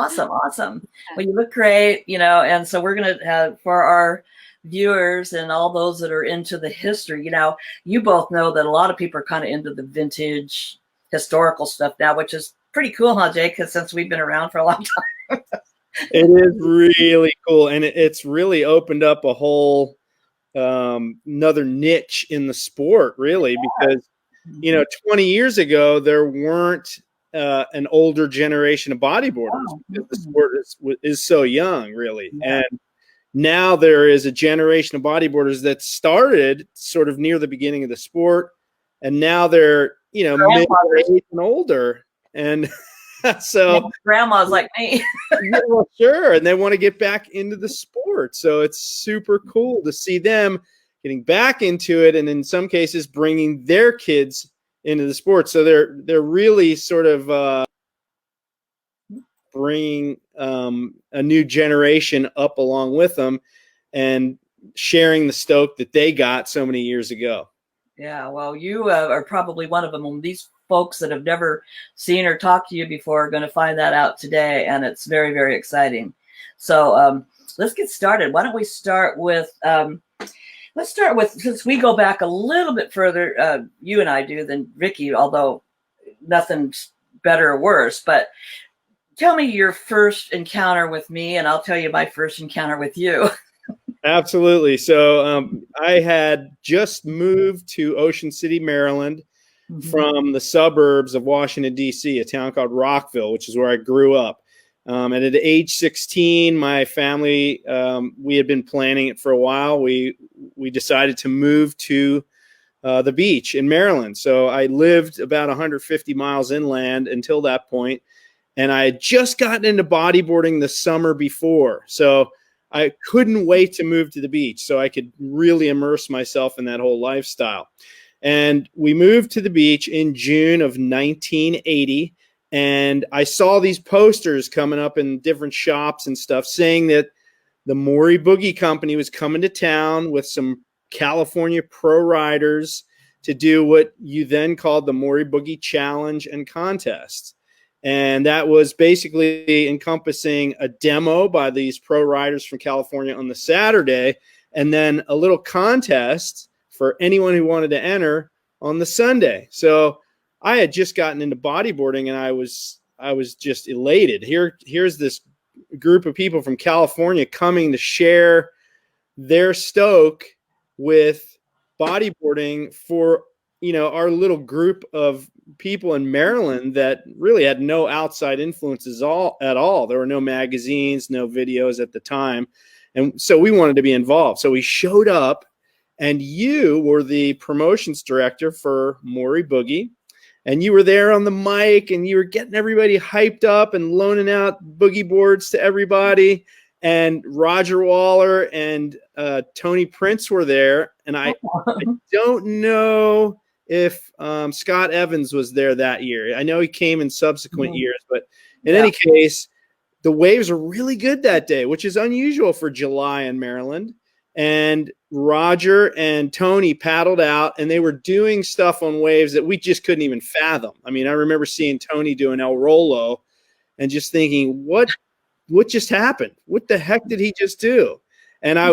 Awesome, awesome. Well, you look great, and so we're going to have for our viewers and all those that are into the history, you both know that a lot of people are kind of into the vintage historical stuff now, which is pretty cool, huh, Jake? Because since we've been around for a long time. It is really cool. And it's really opened up a whole another niche in the sport, really, because, 20 years ago, there weren't an older generation of bodyboarders because the sport is so young, really. Yeah. And now there is a generation of bodyboarders that started sort of near the beginning of the sport, and now they're, mid-age and older. And so grandma's like me. Yeah, well, sure. And they want to get back into the sport. So it's super cool to see them getting back into it. And in some cases, bringing their kids into the sport. So they're really sort of bringing a new generation up along with them and sharing the stoke that they got so many years ago. Yeah, well, you are probably one of them. These folks that have never seen or talked to you before are going to find that out today, and it's very, very exciting. So let's get started. Why don't we start with, since we go back a little bit further, you and I do, than Vicki, although nothing's better or worse, but tell me your first encounter with me, and I'll tell you my first encounter with you. Absolutely. So I had just moved to Ocean City, Maryland, from the suburbs of Washington, D.C., a town called Rockville, which is where I grew up. And at age 16, my family, we had been planning it for a while. We decided to move to the beach in Maryland. So I lived about 150 miles inland until that point. And I had just gotten into bodyboarding the summer before. So I couldn't wait to move to the beach so I could really immerse myself in that whole lifestyle. And we moved to the beach in June of 1980. And I saw these posters coming up in different shops and stuff saying that the Maury Boogie Company was coming to town with some California pro riders to do what you then called the Maury Boogie Challenge and Contest. And that was basically encompassing a demo by these pro riders from California on the Saturday, and then a little contest for anyone who wanted to enter on the Sunday. So I had just gotten into bodyboarding, and I was just elated. Here's this group of people from California coming to share their stoke with bodyboarding for, our little group of people in Maryland that really had no outside influences at all. There were no magazines, no videos at the time. And so we wanted to be involved. So we showed up, and you were the promotions director for Maury Boogie. And you were there on the mic, and you were getting everybody hyped up and loaning out boogie boards to everybody. And Roger Waller and Tony Prince were there. And I don't know if Scott Evans was there that year. I know he came in subsequent years, but in any case, the waves were really good that day, which is unusual for July in Maryland. And Roger and Tony paddled out, and they were doing stuff on waves that we just couldn't even fathom. I mean, I remember seeing Tony doing El Rolo and just thinking, what just happened? What the heck did he just do? And it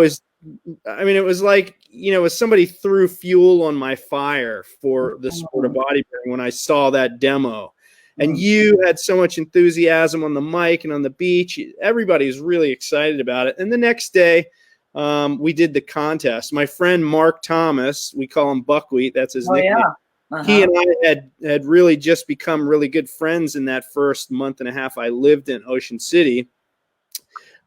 was like, as somebody threw fuel on my fire for the sport of bodybuilding when I saw that demo. And you had so much enthusiasm on the mic and on the beach. Everybody was really excited about it. And the next day, we did the contest. My friend Mark Thomas, we call him Buckwheat, that's his nickname. Yeah. He and I had really just become really good friends in that first month and a half I lived in Ocean City.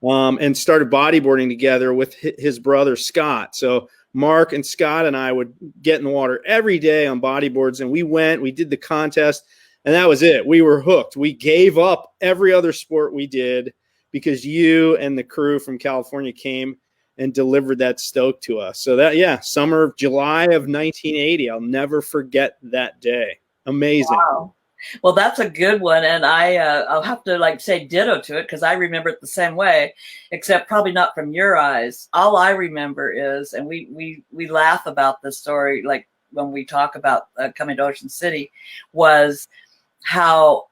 And started bodyboarding together with his brother, Scott. So Mark and Scott and I would get in the water every day on bodyboards, and we did the contest, and that was it. We were hooked. We gave up every other sport we did because you and the crew from California came and delivered that stoke to us. So summer of July of 1980, I'll never forget that day. Amazing. Wow. Well, that's a good one, and I'll have to say ditto to it because I remember it the same way, except probably not from your eyes. All I remember is, and we laugh about this story, like when we talk about coming to Ocean City, was how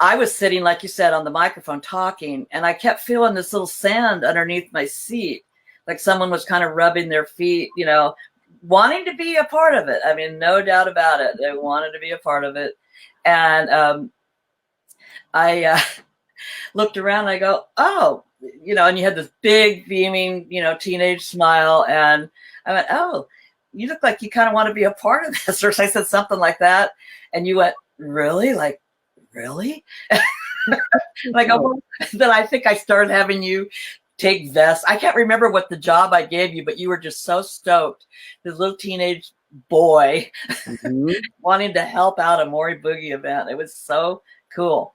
I was sitting, like you said, on the microphone talking, and I kept feeling this little sand underneath my seat, like someone was kind of rubbing their feet, you know, wanting to be a part of it. I mean, no doubt about it. They wanted to be a part of it. And I looked around and I go, oh, you know, and you had this big beaming, you know, teenage smile. And I went, oh, you look like you kind of want to be a part of this. Or I said something like that. And you went, really? Like, really? Like, oh, then I think I started having you take vests. I can't remember what the job I gave you, but you were just so stoked. This little teenage boy wanting to help out a Maury Boogie event. It was so cool.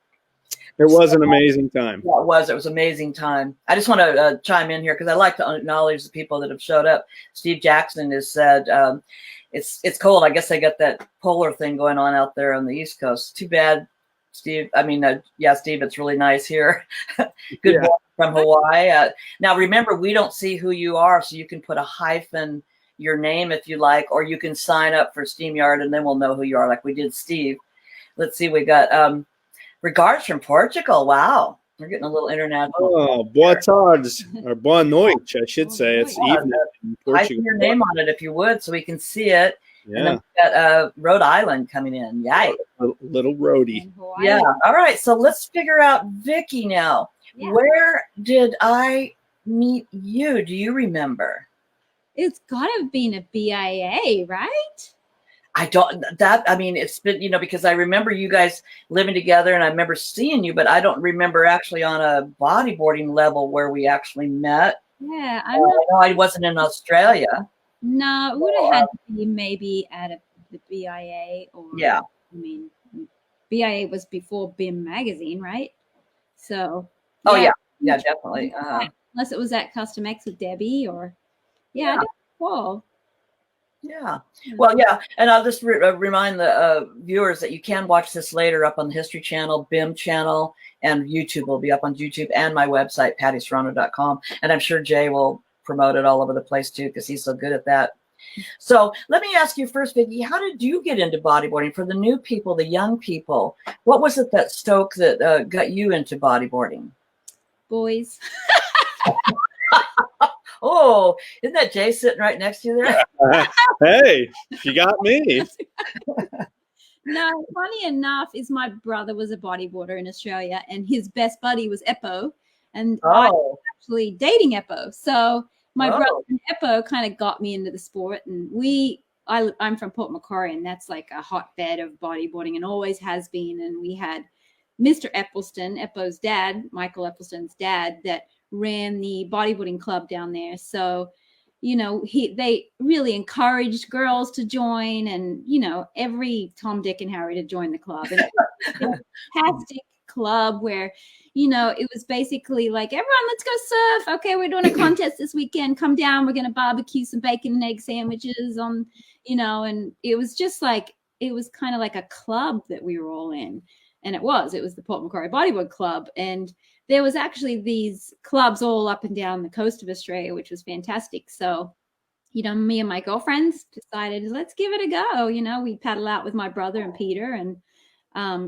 It was an amazing time. Yeah, it was. It was an amazing time. I just want to chime in here because I like to acknowledge the people that have showed up. Steve Jackson has said, it's cold. I guess they got that polar thing going on out there on the East Coast. Too bad, Steve. I mean, yeah, Steve, it's really nice here. Good morning from Hawaii. Now, remember, we don't see who you are, so you can put a hyphen your name if you like, or you can sign up for StreamYard, and then we'll know who you are, like we did Steve. Let's see. We got regards from Portugal. Wow. We're getting a little international. Oh, boa tardes, or boa noite, I should say. It's evening in Portugal. Type your name on it if you would, so we can see it. Yeah. And then we got Rhode Island coming in. Yikes. Little roadie. Yeah. All right. So let's figure out Vicki now. Yeah. Where did I meet you? Do you remember? It's got to have been a BIA, right? I mean, it's been, you know, because I remember you guys living together and I remember seeing you, but I don't remember actually on a bodyboarding level where we actually met. Yeah. I know I wasn't in Australia. No, it would have had to be maybe at the BIA or, yeah. I mean, BIA was before BIM magazine, right? So. Oh, yeah. Yeah, definitely. Unless it was at Custom X with Debbie or, I don't recall. Yeah. Well, yeah. And I'll just remind the viewers that you can watch this later up on the History Channel, BIM channel, and YouTube will be up on YouTube and my website, pattyserrano.com. And I'm sure Jay will promote it all over the place too, because he's so good at that. So let me ask you first, Vicki, how did you get into bodyboarding? For the new people, the young people, what was it that Stoke that got you into bodyboarding? Boys. Oh, isn't that Jay sitting right next to you there? Hey, she got me. No, funny enough is my brother was a bodyboarder in Australia and his best buddy was Eppo. And I was actually dating Eppo. So my brother and Eppo kind of got me into the sport. And I'm from Port Macquarie, and that's like a hotbed of bodyboarding and always has been. And we had Mr. Eppelston, Eppo's dad, Michael Eppelston's dad, that ran the bodyboarding club down there. So, you know, they really encouraged girls to join, and, you know, every Tom, Dick, and Harry to join the club. And it was a fantastic club where, you know, it was basically like, everyone, let's go surf. Okay, we're doing a contest this weekend. Come down. We're going to barbecue some bacon and egg sandwiches on, you know, and it was just like, it was kind of like a club that we were all in. And it was the Port Macquarie Bodyboard Club. And there was actually these clubs all up and down the coast of Australia, which was fantastic. So, you know, me and my girlfriends decided, let's give it a go. You know, we paddle out with my brother and Peter. And yeah.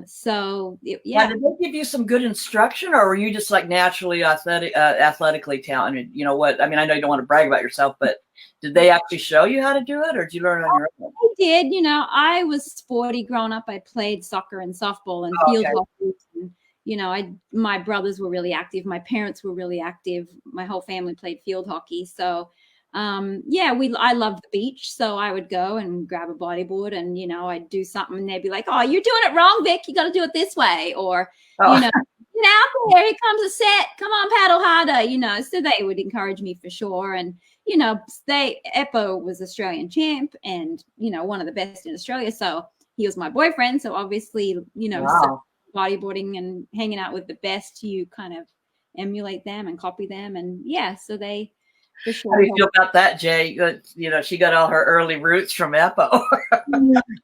Now, did they give you some good instruction, or were you just like naturally athletically talented? You know what? I mean, I know you don't want to brag about yourself, but did they actually show you how to do it, or did you learn it on your own? I did. You know, I was sporty growing up. I played soccer and softball and field hockey. And, you know, my brothers were really active. My parents were really active. My whole family played field hockey. So, I loved the beach. So I would go and grab a bodyboard and, you know, I'd do something and they'd be like, oh, you're doing it wrong, Vic. You got to do it this way. Or, you know, get out there. Here comes a set. Come on, paddle harder. You know, so they would encourage me for sure. And, you know, Eppo was Australian champ and, you know, one of the best in Australia. So he was my boyfriend. So obviously, you know, bodyboarding and hanging out with the best, you kind of emulate them and copy them. And so they, for sure. How do you feel about that, Jay? You know, she got all her early roots from Eppo.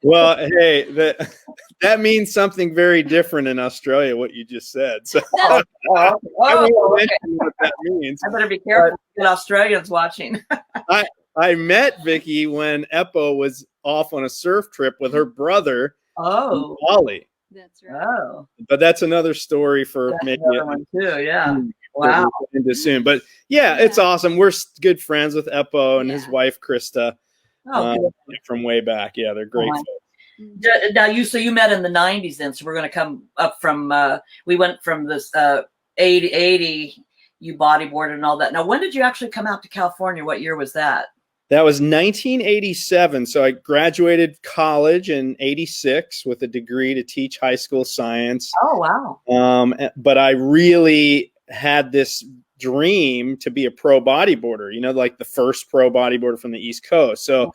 Well, hey, that means something very different in Australia, what you just said. So I mention what that means. I better be careful with Australians watching. I met Vicki when Eppo was off on a surf trip with her brother, Wally. That's right. Oh, But that's another story for that's maybe another one too. Yeah. that Wow. we'll get into soon. But yeah, it's awesome. We're good friends with Eppo and his wife Krista Oh, good. from way back. Yeah, they're great Oh, folks. now you met in the 90s then, so we're going to come up from we went from this 80 you bodyboarded and all that. Now, when did you actually come out to California? What year was that? That was 1987. So I graduated college in 86 with a degree to teach high school science. Oh, wow. But I really had this dream to be a pro bodyboarder, like the first pro bodyboarder from the East Coast. So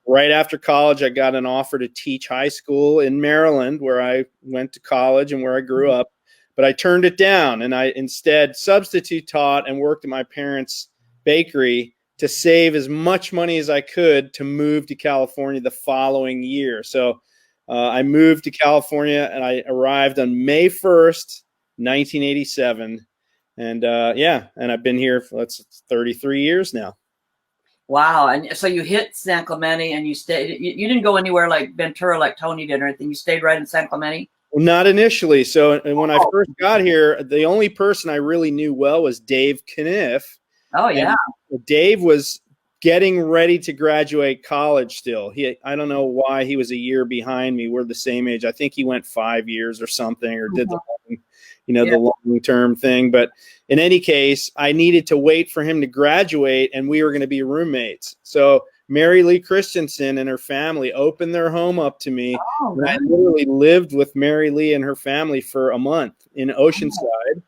right after college, I got an offer to teach high school in Maryland, where I went to college and where I grew up. But I turned it down, and I instead substitute taught and worked at my parents' bakery to save as much money as I could to move to California the following year. So I moved to California, and I arrived on May 1st, 1987. And and I've been here for 33 years now. Wow. And so you hit San Clemente and you stayed, you didn't go anywhere like Ventura, like Tony did or anything. You stayed right in San Clemente? Well, not initially. So when I first got here, the only person I really knew well was Dave Kniff. Oh, yeah. And Dave was getting ready to graduate college still. I don't know why he was a year behind me. We're the same age. I think he went 5 years or something, or did the long-term thing. But in any case, I needed to wait for him to graduate, and we were going to be roommates. So Mary Lee Christensen and her family opened their home up to me. Oh, and I literally lived with Mary Lee and her family for a month in Oceanside.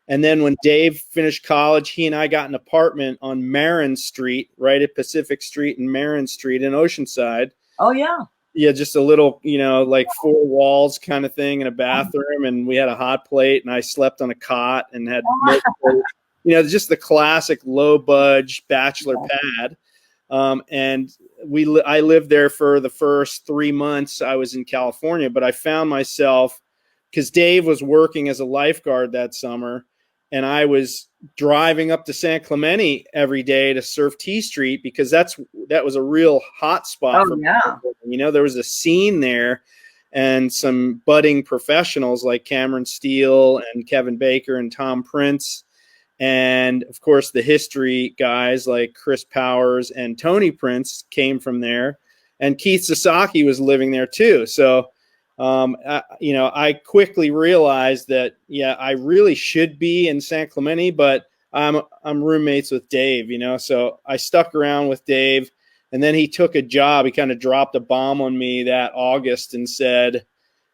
And then when Dave finished college, he and I got an apartment on Marin Street, right at Pacific Street and Marin Street in Oceanside. Oh, yeah. Yeah, just a little, like 4 walls kind of thing in a bathroom. And we had a hot plate, and I slept on a cot and had, just the classic low budge bachelor pad. And I lived there for the first 3 months I was in California, but I found myself, because Dave was working as a lifeguard that summer, and I was driving up to San Clemente every day to surf T Street, because that was a real hot spot. Oh, yeah. There was a scene there, and some budding professionals like Cameron Steele and Kevin Baker and Tom Prince. And of course, the history guys like Chris Powers and Tony Prince came from there, and Keith Sasaki was living there too. So, I quickly realized that, I really should be in San Clemente, but I'm roommates with Dave, so I stuck around with Dave, and then he took a job. He kind of dropped a bomb on me that August and said,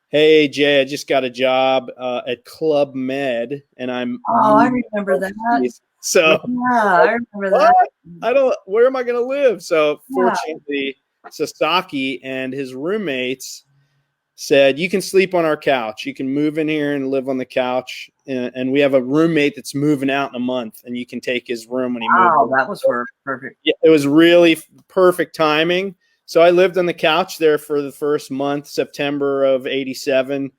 "Hey, Jay, I just got a job at Club Med, and I'm." Oh, I remember that. So I remember that. Where am I going to live? So fortunately, Sasaki and his roommates said, "You can sleep on our couch. You can move in here and live on the couch. And we have a roommate that's moving out in a month, and you can take his room when he moves." Oh, that was perfect. Yeah, it was really perfect timing. So I lived on the couch there for the first month, September of '87,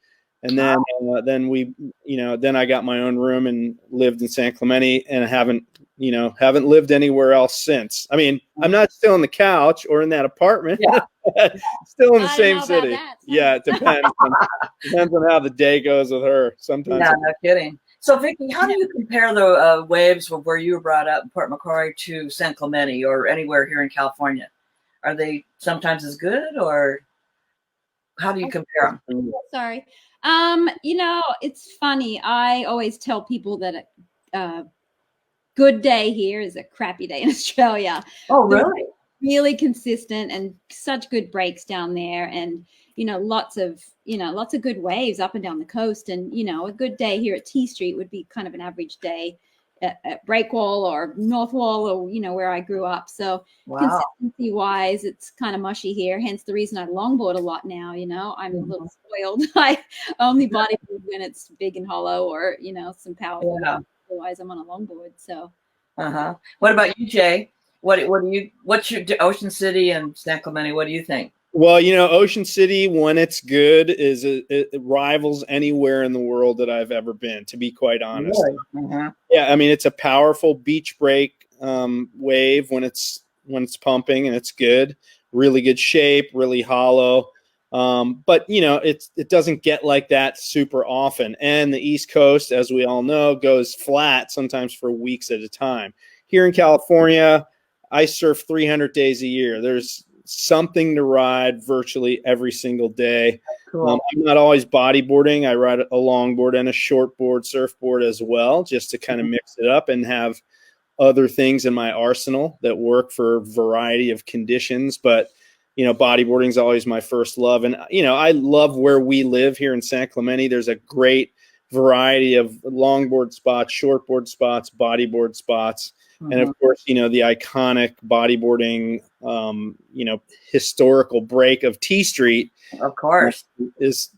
and then then I got my own room and lived in San Clemente, and haven't lived anywhere else since. I mean, I'm not still on the couch or in that apartment. Yeah. Still in the same city. That. Yeah, it depends. Depends on how the day goes with her. Sometimes. Yeah, no kidding. So, Vicki, how do you compare the waves of where you were brought up in Port McCrory to San Clemente or anywhere here in California? Are they sometimes as good, or how do you compare them? Sorry. It's funny. I always tell people that a good day here is a crappy day in Australia. Oh, really? Really consistent and such good breaks down there, and lots of good waves up and down the coast. And a good day here at T Street would be kind of an average day at Breakwall or North Wall, or where I grew up. So consistency wise, it's kind of mushy here. Hence the reason I longboard a lot now. I'm a little spoiled. I only bodyboard when it's big and hollow, or some power. Yeah. Otherwise, I'm on a longboard. So. What about you, Jay? What's your Ocean City and San Clemente? What do you think? Well, Ocean City, when it's good, it rivals anywhere in the world that I've ever been, to be quite honest. Really? Yeah, I mean, it's a powerful beach break wave when it's pumping, and it's good, really good shape, really hollow. But it doesn't get like that super often. And the East Coast, as we all know, goes flat sometimes for weeks at a time. Here in California, I surf 300 days a year. There's something to ride virtually every single day. Cool. I'm not always bodyboarding. I ride a longboard and a shortboard, surfboard as well, just to kind of mix it up and have other things in my arsenal that work for a variety of conditions. But bodyboarding is always my first love. And, I love where we live here in San Clemente. There's a great variety of longboard spots, shortboard spots, bodyboard spots. And of course, the iconic bodyboarding, historical break of T Street, of course, is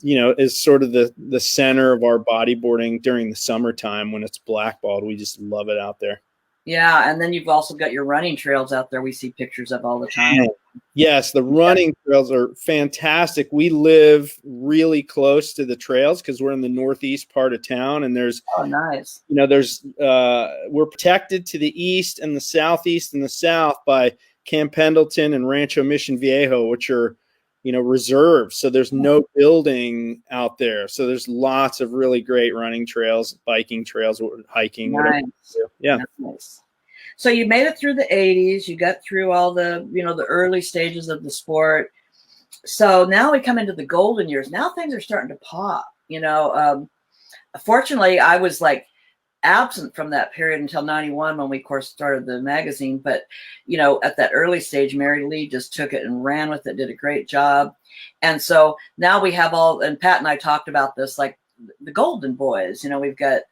sort of the center of our bodyboarding during the summertime when it's blackballed. We just love it out there. Yeah, and then you've also got your running trails out there we see pictures of all the time. Yes, the running trails are fantastic. We live really close to the trails because we're in the northeast part of town, and there's nice. We're protected to the east and the southeast and the south by Camp Pendleton and Rancho Mission Viejo, which are reserves. So there's no building out there. So there's lots of really great running trails, biking trails, hiking. Nice. Yeah. That's nice. So you made it through the 80s. You got through all the, the early stages of the sport. So now we come into the golden years. Now things are starting to pop. Fortunately, I was absent from that period until 91 when we, of course, started the magazine. But, at that early stage, Mary Lee just took it and ran with it, did a great job. And so now we have and Pat and I talked about this, the golden boys. We've got,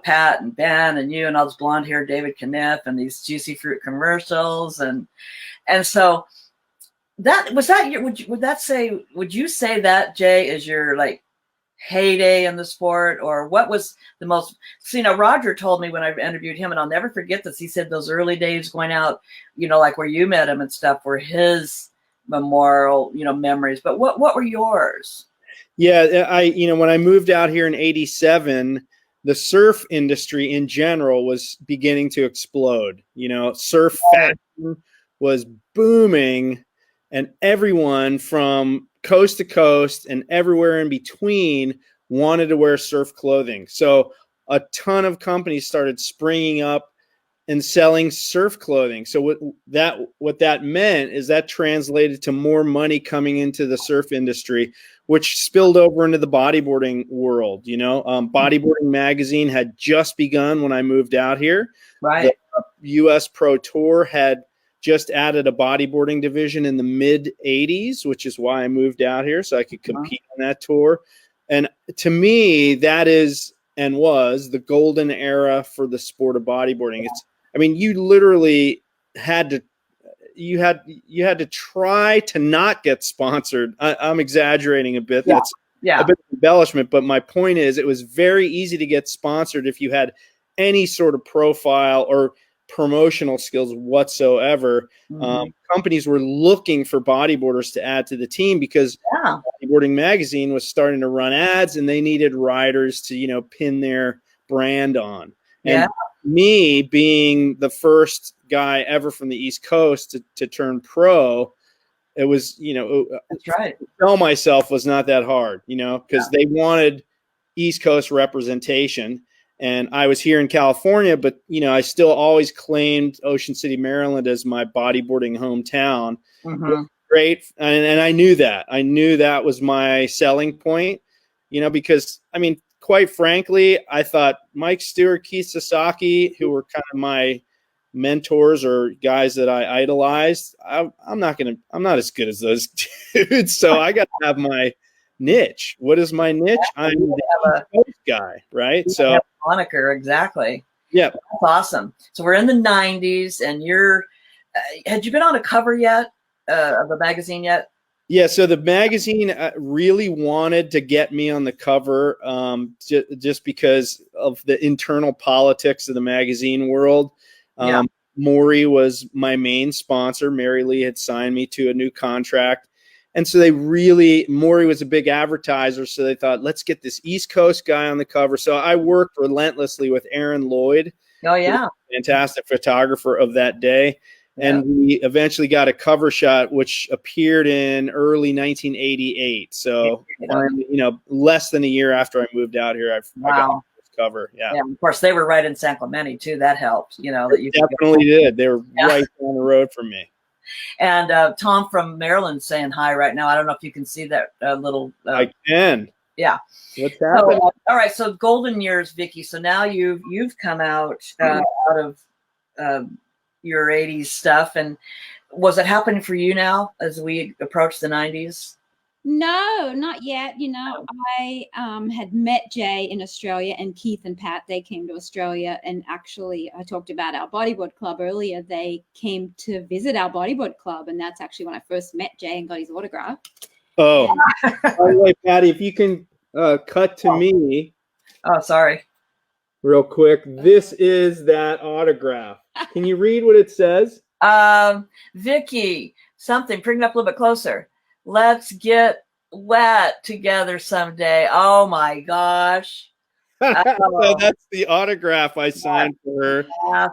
Pat and Ben and you and all this blonde hair David Kniff and these Juicy Fruit commercials. And so would you say that, Jay, is your heyday in the sport, or what was the most? Roger told me when I interviewed him, and I'll never forget this, he said those early days going out, where you met him and stuff, were his memorial memories. But what were yours? Yeah, when I moved out here in 87, the surf industry in general was beginning to explode. Surf fashion was booming, and everyone from coast to coast and everywhere in between wanted to wear surf clothing. So a ton of companies started springing up and selling surf clothing. So what that meant is that translated to more money coming into the surf industry, which spilled over into the bodyboarding world. Bodyboarding magazine had just begun when I moved out here. Right. The US Pro Tour had just added a bodyboarding division in the mid 80s, which is why I moved out here so I could compete on that tour. And to me, that is and was the golden era for the sport of bodyboarding. You literally had to try to not get sponsored. I'm exaggerating a bit. Yeah. That's a bit of embellishment, but my point is it was very easy to get sponsored if you had any sort of profile or promotional skills whatsoever. Companies were looking for bodyboarders to add to the team because Bodyboarding magazine was starting to run ads and they needed riders to pin their brand on. And me being the first guy ever from the East Coast to turn pro, it was that's right. To sell myself was not that hard, because they wanted East Coast representation. And I was here in California, but, I still always claimed Ocean City, Maryland as my bodyboarding hometown. Great. And I knew that. I knew that was my selling point, because, quite frankly, I thought Mike Stewart, Keith Sasaki, who were kind of my mentors or guys that I idolized, I'm not as good as those dudes. So I got to have my niche. What is my niche? I'm the East Coast guy, right? So moniker, exactly. Yeah, that's awesome. So we're in the 90s, and had you been on a cover yet of the magazine yet? Yeah, so the magazine really wanted to get me on the cover, just because of the internal politics of the magazine world. Maury was my main sponsor. Mary Lee had signed me to a new contract. And so Maury was a big advertiser. So they thought, let's get this East Coast guy on the cover. So I worked relentlessly with Aaron Lloyd. Oh, yeah. Fantastic photographer of that day. And we eventually got a cover shot, which appeared in early 1988. So, less than a year after I moved out here, I got this cover. Yeah. And of course, they were right in San Clemente too. That helped, that you definitely did. They were right down the road from me. And Tom from Maryland saying hi right now. I don't know if you can see that little. I can. Yeah. What's happening? So, all right. So golden years, Vicki. So now you've come out out of your 80s stuff. And was it happening for you now as we approach the 90s? No, not yet. I had met Jay in Australia, and Keith and Pat, they came to Australia. And actually, I talked about our bodyboard club earlier. They came to visit our bodyboard club. And that's actually when I first met Jay and got his autograph. Oh, by the way, Patty, if you can cut to me. Oh, sorry. Real quick. This is that autograph. Can you read what it says? Vicki, something, bring it up a little bit closer. Let's get wet together someday. Oh my gosh. So that's the autograph I signed for her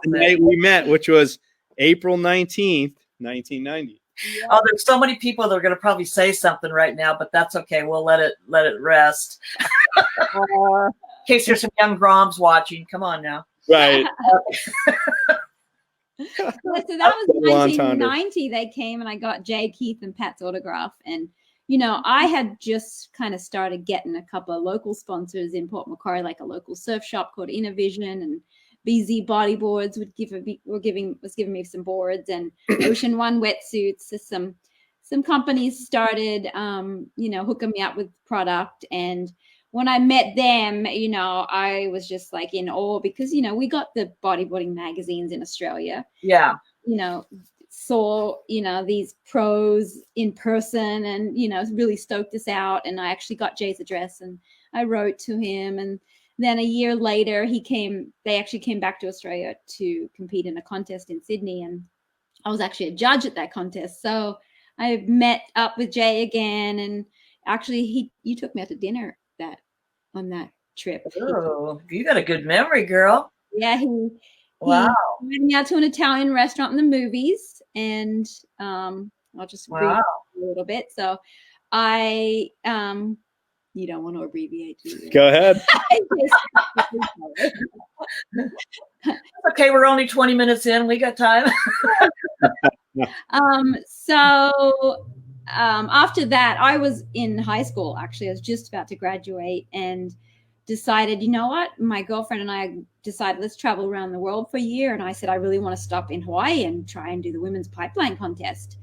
the night we met, which was April 19th, 1990. Yeah. Oh, there's so many people that are going to probably say something right now, but that's okay. We'll let it rest. In case there's some young Groms watching. Come on now. Right. So that was 1990. They came and I got Jay, Keith, and Pat's autograph. And, I had just kind of started getting a couple of local sponsors in Port Macquarie, like a local surf shop called Innovision, and BZ Bodyboards was giving me some boards, and Ocean One wetsuits. Some companies started, hooking me up with product. And when I met them, I was just like in awe because, we got the bodyboarding magazines in Australia. Yeah. Saw, these pros in person and, really stoked us out. And I actually got Jay's address and I wrote to him. And then a year later, they actually came back to Australia to compete in a contest in Sydney. And I was actually a judge at that contest. So I met up with Jay again. And actually, you took me out to dinner on that trip. Oh, you got a good memory, girl. Yeah, he wow. He took me out to an Italian restaurant in the movies, and I'll just abbreviate a little bit. So I you don't want to abbreviate, do you? Go ahead. Okay, we're only 20 minutes in. We got time. So after that, I was in high school. Actually, I was just about to graduate and decided, you know what? My girlfriend and I decided, let's travel around the world for a year. And I said, I really want to stop in Hawaii and try and do the women's pipeline contest.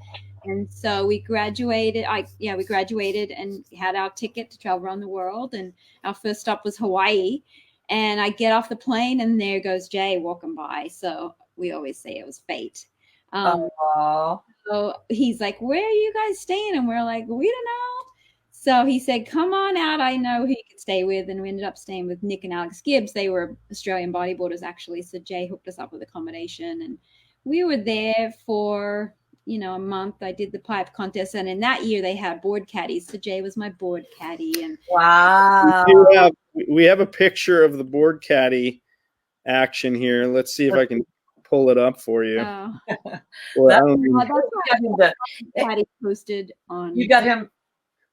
And so we graduated. We graduated and had our ticket to travel around the world. And our first stop was Hawaii. And I get off the plane and there goes Jay walking by. So we always say it was fate. So he's like, where are you guys staying? And we're like, we don't know. So he said, come on out. I know who you could stay with. And we ended up staying with Nick and Alex Gibbs. They were Australian bodyboarders, actually. So Jay hooked us up with accommodation. And we were there for, a month. I did the pipe contest. And in that year, they had board caddies. So Jay was my board caddy. And wow. We have a picture of the board caddy action here. Let's see if I can pull it up for you. Patty posted on. You got him.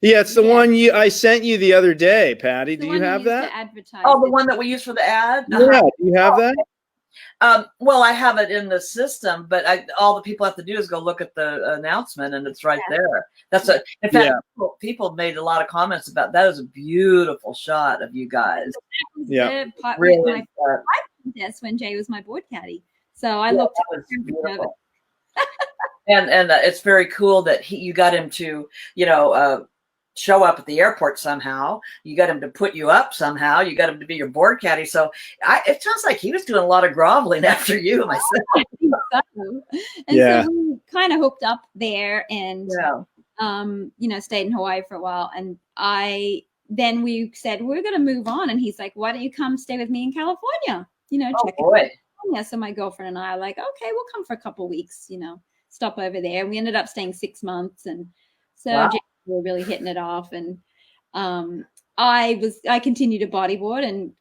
Yeah, it's the one I sent you the other day, Patty. Do you have that? Oh, the one that we used for the ad? Yeah, do you have that? Well, I have it in the system, but all the people have to do is go look at the announcement, and it's right there. In fact, people made a lot of comments about that. Is a beautiful shot of you guys. Yeah, really. That's when Jay was my board caddy. So I looked at it. And it's very cool that you got him to, show up at the airport somehow. You got him to put you up somehow. You got him to be your board caddy. So it sounds like he was doing a lot of groveling after you, myself. So we kind of hooked up there and, stayed in Hawaii for a while. And then we said, we're going to move on. And he's like, why don't you come stay with me in California? Check it out. Yeah, so my girlfriend and I are like, okay, we'll come for a couple of weeks, stop over there. And we ended up staying 6 months. And so we were really hitting it off. And I continued to bodyboard. And,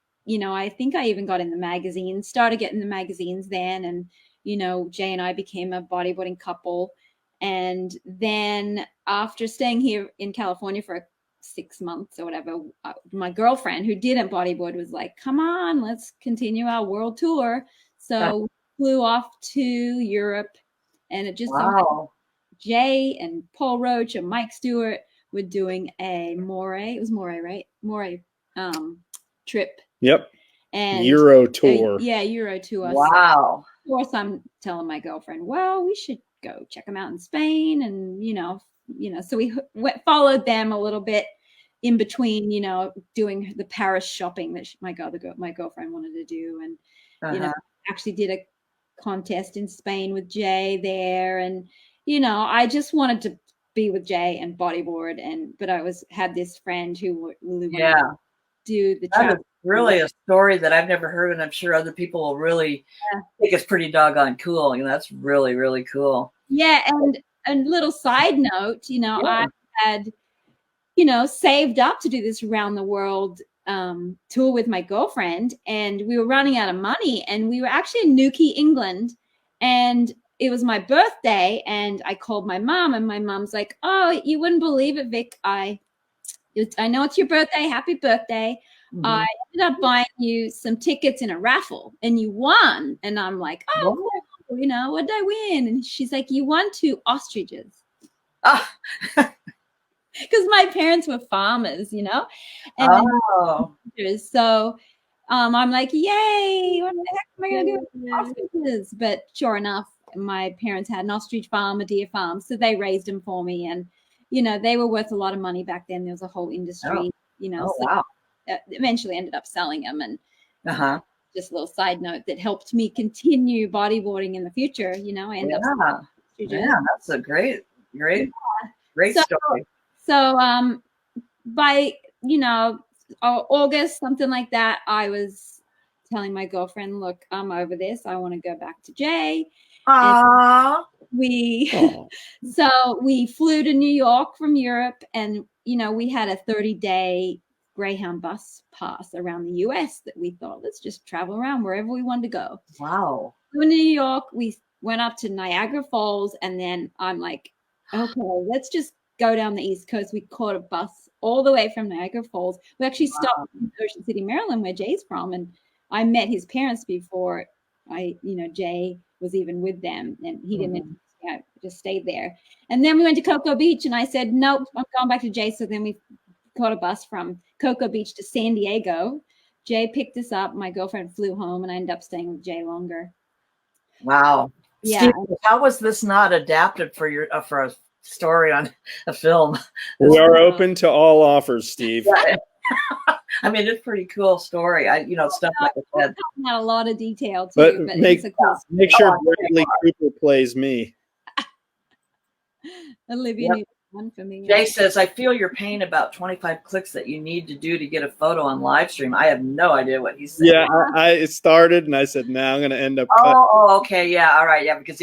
I think I even got in the magazines, started getting the magazines then. And, you know, Jay and I became a bodyboarding couple. And then after staying here in California for 6 months or whatever, my girlfriend who didn't bodyboard was like, come on, let's continue our world tour. So we flew off to Europe, and it just wow. Jay and Paul Roach and Mike Stewart were doing a Moray. It was Moray, right? Moray trip. Yep. And Euro tour. Yeah, Euro tour. Wow. So, of course, I'm telling my girlfriend, well, we should go check them out in Spain, and you know, so we followed them a little bit in between, you know, doing the Paris shopping that my girlfriend wanted to do, and you know, actually did a contest in Spain with Jay there, and you know, I just wanted to be with Jay and bodyboard, but I had this friend who really wanted to do the travel. Really a story that I've never heard, and I'm sure other people will really think it's pretty doggone cool. You know, that's really, really cool. Yeah, and little side note, you know, I had, you know, saved up to do this around the world tour with my girlfriend, and we were running out of money, and we were actually in Newquay, England, and it was my birthday, and I called my mom, and my mom's like, oh, you wouldn't believe it, Vic. I know it's your birthday. Happy birthday. I ended up buying you some tickets in a raffle, and you won. And I'm like, oh, cool. You know, what did I win? And she's like, you won 2 ostriches. Because my parents were farmers, you know. And so I'm like, yay, what the heck am I going to do with ostriches? But sure enough, my parents had an ostrich farm, a deer farm. So they raised them for me. And, you know, they were worth a lot of money back then. There was a whole industry, you know. Eventually ended up selling them, and just a little side note that helped me continue bodyboarding in the future. You know, I end up that's a great story. So by, you know, August, something like that, I was telling my girlfriend, look, I'm over this. I want to go back to Jay. So we flew to New York from Europe, and you know, we had a 30-day Greyhound bus pass around the US that we thought, let's just travel around wherever we wanted to go. Wow. In New York, we went up to Niagara Falls, and then I'm like, okay, let's just go down the East Coast. We caught a bus all the way from Niagara Falls. We actually stopped in Ocean City, Maryland, where Jay's from, and I met his parents before Jay was even with them, and he didn't just stayed there. And then we went to Cocoa Beach, and I said, nope, I'm going back to Jay. So then we caught a bus from Cocoa Beach to San Diego. Jay picked us up. My girlfriend flew home, and I ended up staying with Jay longer. Wow. Yeah. Steve, how was this not adapted for a story on a film? We are open to all offers, Steve. I mean, it's a pretty cool story. Stuff like I said. Not a lot of detail, but make sure Bradley Cooper plays me. Olivia needs one for me. Jay says, I feel your pain about 25 clicks that you need to do to get a photo on live stream. I have no idea what he said. Yeah, I started and I said, now I'm going to end up. Okay. Yeah. All right. Yeah. Because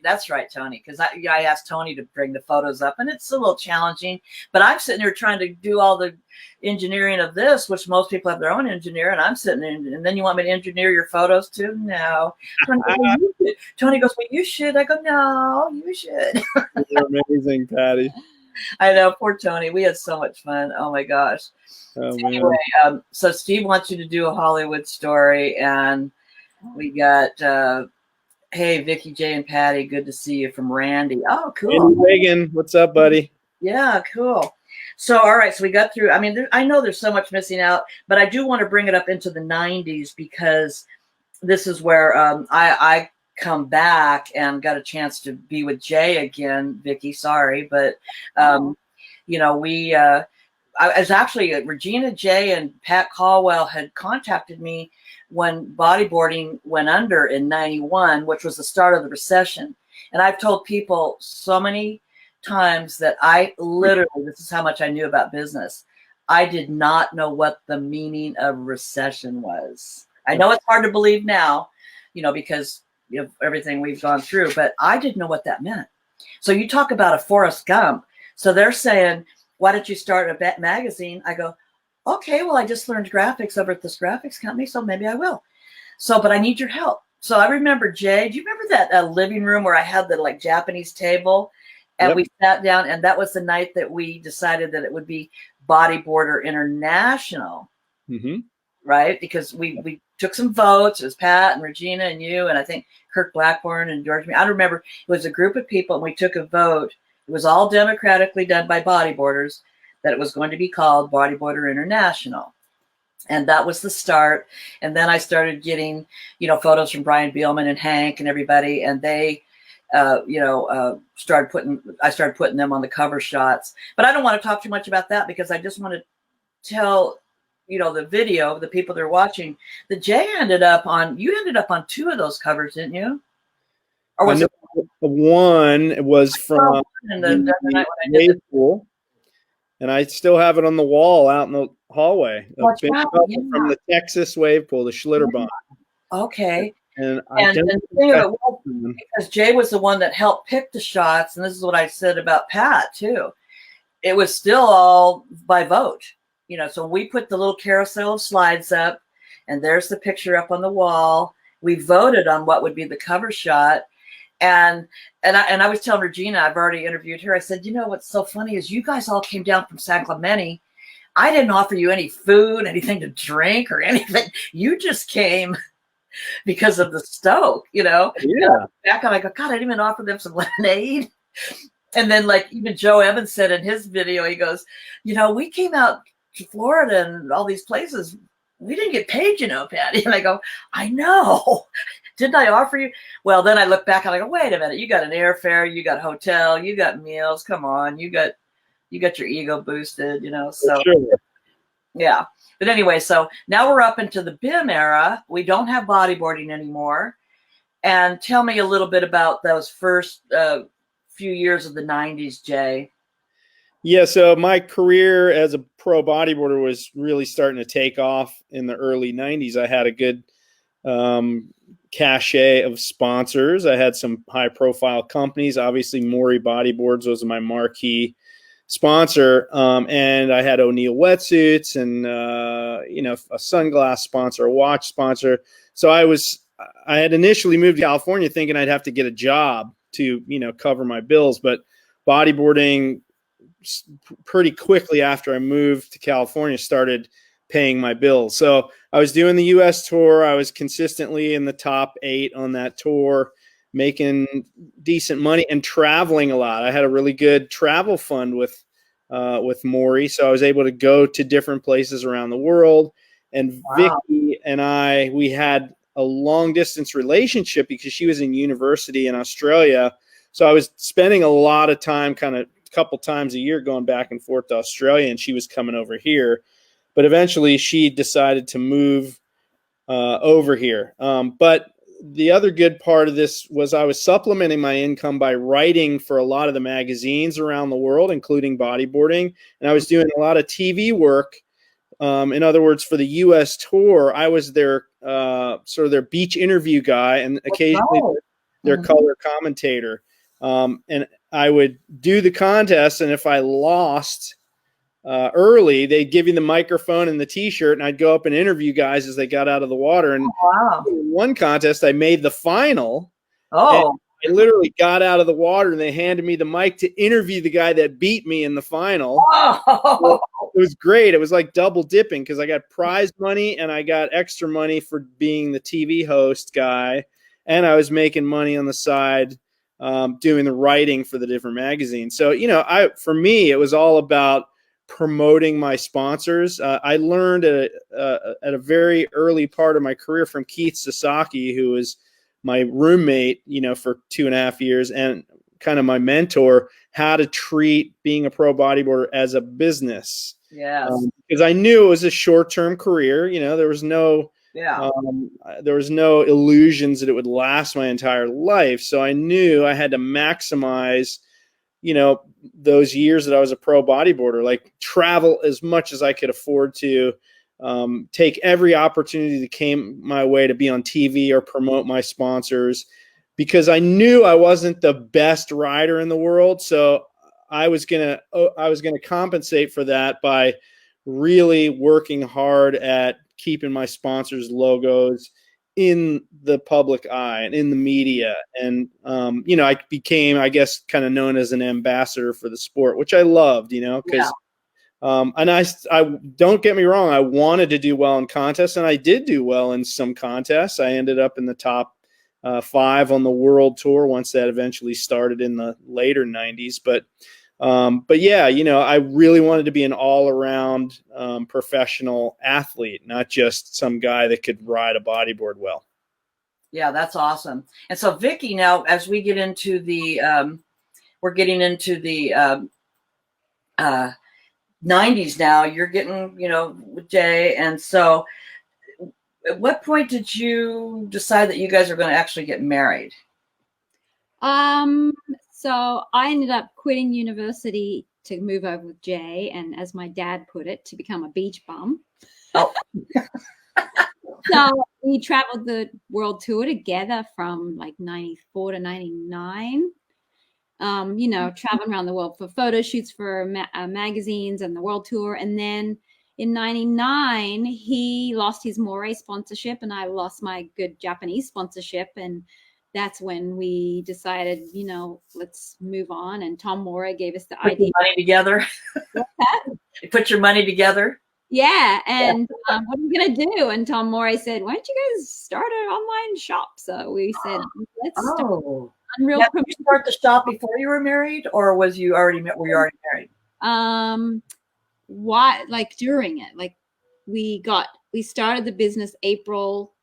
that's right, Tony. Because I asked Tony to bring the photos up, and it's a little challenging, but I'm sitting here trying to do all the engineering of this, which most people have their own engineer, and I'm sitting in, and then you want me to engineer your photos too? No. Tony goes, well, you should. I go, no, you should. You're amazing, Patty. I know, poor Tony. We had so much fun. Oh my gosh. Anyway, so Steve wants you to do a Hollywood story, and we got hey, Vicki, Jay, and Patty, good to see you, from Randy. Oh, cool. Hey, Megan, what's up, buddy? Yeah, cool. So, all right, so we got through. I mean, I know there's so much missing out, but I do want to bring it up into the 90s, because this is where I come back and got a chance to be with Jay again. Vicki, sorry, but I was actually Regina, Jay, and Pat Caldwell had contacted me when bodyboarding went under in '91, which was the start of the recession. And I've told people so many times that I literally, this is how much I knew about business. I did not know what the meaning of recession was. I know it's hard to believe now, because of everything we've gone through, but I didn't know what that meant. So you talk about a Forrest Gump. So they're saying, why don't you start a magazine? I go, okay, well, I just learned graphics over at this graphics company, so maybe I will. So, but I need your help. So I remember, Jay, do you remember that living room where I had the like Japanese table and we sat down, and that was the night that we decided that it would be Bodyboarder International, right? Because we took some votes. It was Pat and Regina and you, and I think Kirk Blackburn and George. I don't remember. It was a group of people, and we took a vote. It was all democratically done by bodyboarders that it was going to be called Bodyboarder International. And that was the start. And then I started getting, photos from Brian Beelman and Hank and everybody. And they, I started putting them on the cover shots. But I don't want to talk too much about that because I just want to tell, the video, the people that are watching, that Jay ended up on 2 of those covers, didn't you? Or was it one? It was from the wave pool. And I still have it on the wall out in the hallway. From the Texas wave pool, the Schlitterbahn. Okay. And the thing of it was, because Jay was the one that helped pick the shots, and this is what I said about Pat too. It was still all by vote, So we put the little carousel of slides up, and there's the picture up on the wall. We voted on what would be the cover shot. And I was telling Regina, I've already interviewed her. I said, what's so funny is you guys all came down from San Clemente. I didn't offer you any food, anything to drink or anything. You just came because of the stoke, Yeah. Back on, I go, God, I didn't even offer them some lemonade. And then like even Joe Evans said in his video, he goes, we came out to Florida and all these places. We didn't get paid, Patty. And I go, I know. Didn't I offer you? Well, then I look back and I go, wait a minute. You got an airfare, you got hotel, you got meals. Come on, you got your ego boosted, So sure. Yeah. But anyway, so now we're up into the BIM era. We don't have bodyboarding anymore. And tell me a little bit about those first few years of the 90s, Jay. Yeah, so my career as a pro bodyboarder was really starting to take off in the early 90s. I had a good cachet of sponsors. I had some high-profile companies. Obviously, Maury Bodyboards was my marquee sponsor, and I had O'Neill wetsuits and a sunglass sponsor, a watch sponsor. So I had initially moved to California thinking I'd have to get a job to cover my bills, but bodyboarding pretty quickly after I moved to California started paying my bills. So I was doing the US tour. I was consistently in the top 8 on that tour, making decent money and traveling a lot. I had a really good travel fund with Maury. So I was able to go to different places around the world. And Vicki and we had a long distance relationship because she was in university in Australia. So I was spending a lot of time, kind of a couple times a year, going back and forth to Australia, and she was coming over here. But eventually she decided to move over here. But the other good part of this was I was supplementing my income by writing for a lot of the magazines around the world, including Bodyboarding. And I was doing a lot of TV work. In other words, for the U.S. tour, I was their sort of their beach interview guy and occasionally their color commentator. And I would do the contest, and if I lost early, they'd give you the microphone and the T-shirt, and I'd go up and interview guys as they got out of the water. And in one contest, I made the final. I literally got out of the water, and they handed me the mic to interview the guy that beat me in the final. So it was great. It was like double dipping because I got prize money and I got extra money for being the TV host guy, and I was making money on the side doing the writing for the different magazines. So, for me, it was all about promoting my sponsors. I learned at a very early part of my career from Keith Sasaki, who was my roommate, for 2.5 years and kind of my mentor, how to treat being a pro bodyboarder as a business. Yes. Because I knew it was a short-term career. There was no illusions that it would last my entire life. So I knew I had to maximize, those years that I was a pro bodyboarder, like travel as much as I could afford to, take every opportunity that came my way to be on TV or promote my sponsors, because I knew I wasn't the best rider in the world. So I was gonna compensate for that by really working hard at keeping my sponsors' logos in the public eye and in the media. And, I became, I guess, kind of known as an ambassador for the sport, which I loved, because, and I don't get me wrong, I wanted to do well in contests, and I did do well in some contests. I ended up in the top 5 on the world tour once that eventually started in the later 90s. But yeah, I really wanted to be an all-around professional athlete, not just some guy that could ride a bodyboard well. Yeah, that's awesome. And so, Vicki, now as we get into the, we're getting into the 90s now. You're getting, with Jay, and so, at what point did you decide that you guys are going to actually get married? So I ended up quitting university to move over with Jay, and as my dad put it, to become a beach bum. Oh. So we traveled the world tour together from like 94 to 99. Traveling around the world for photo shoots for magazines and the world tour. And then in 99, he lost his Moray sponsorship and I lost my good Japanese sponsorship. And that's when we decided, let's move on. And Tom Moray gave us the idea. Money together. What's that? You put your money together. Yeah. And what are we going to do? And Tom Moray said, why don't you guys start an online shop? So we said, let's start. Unreal. Did you start the shop before you were married, or were you already married? Why? Like during it, like we started the business April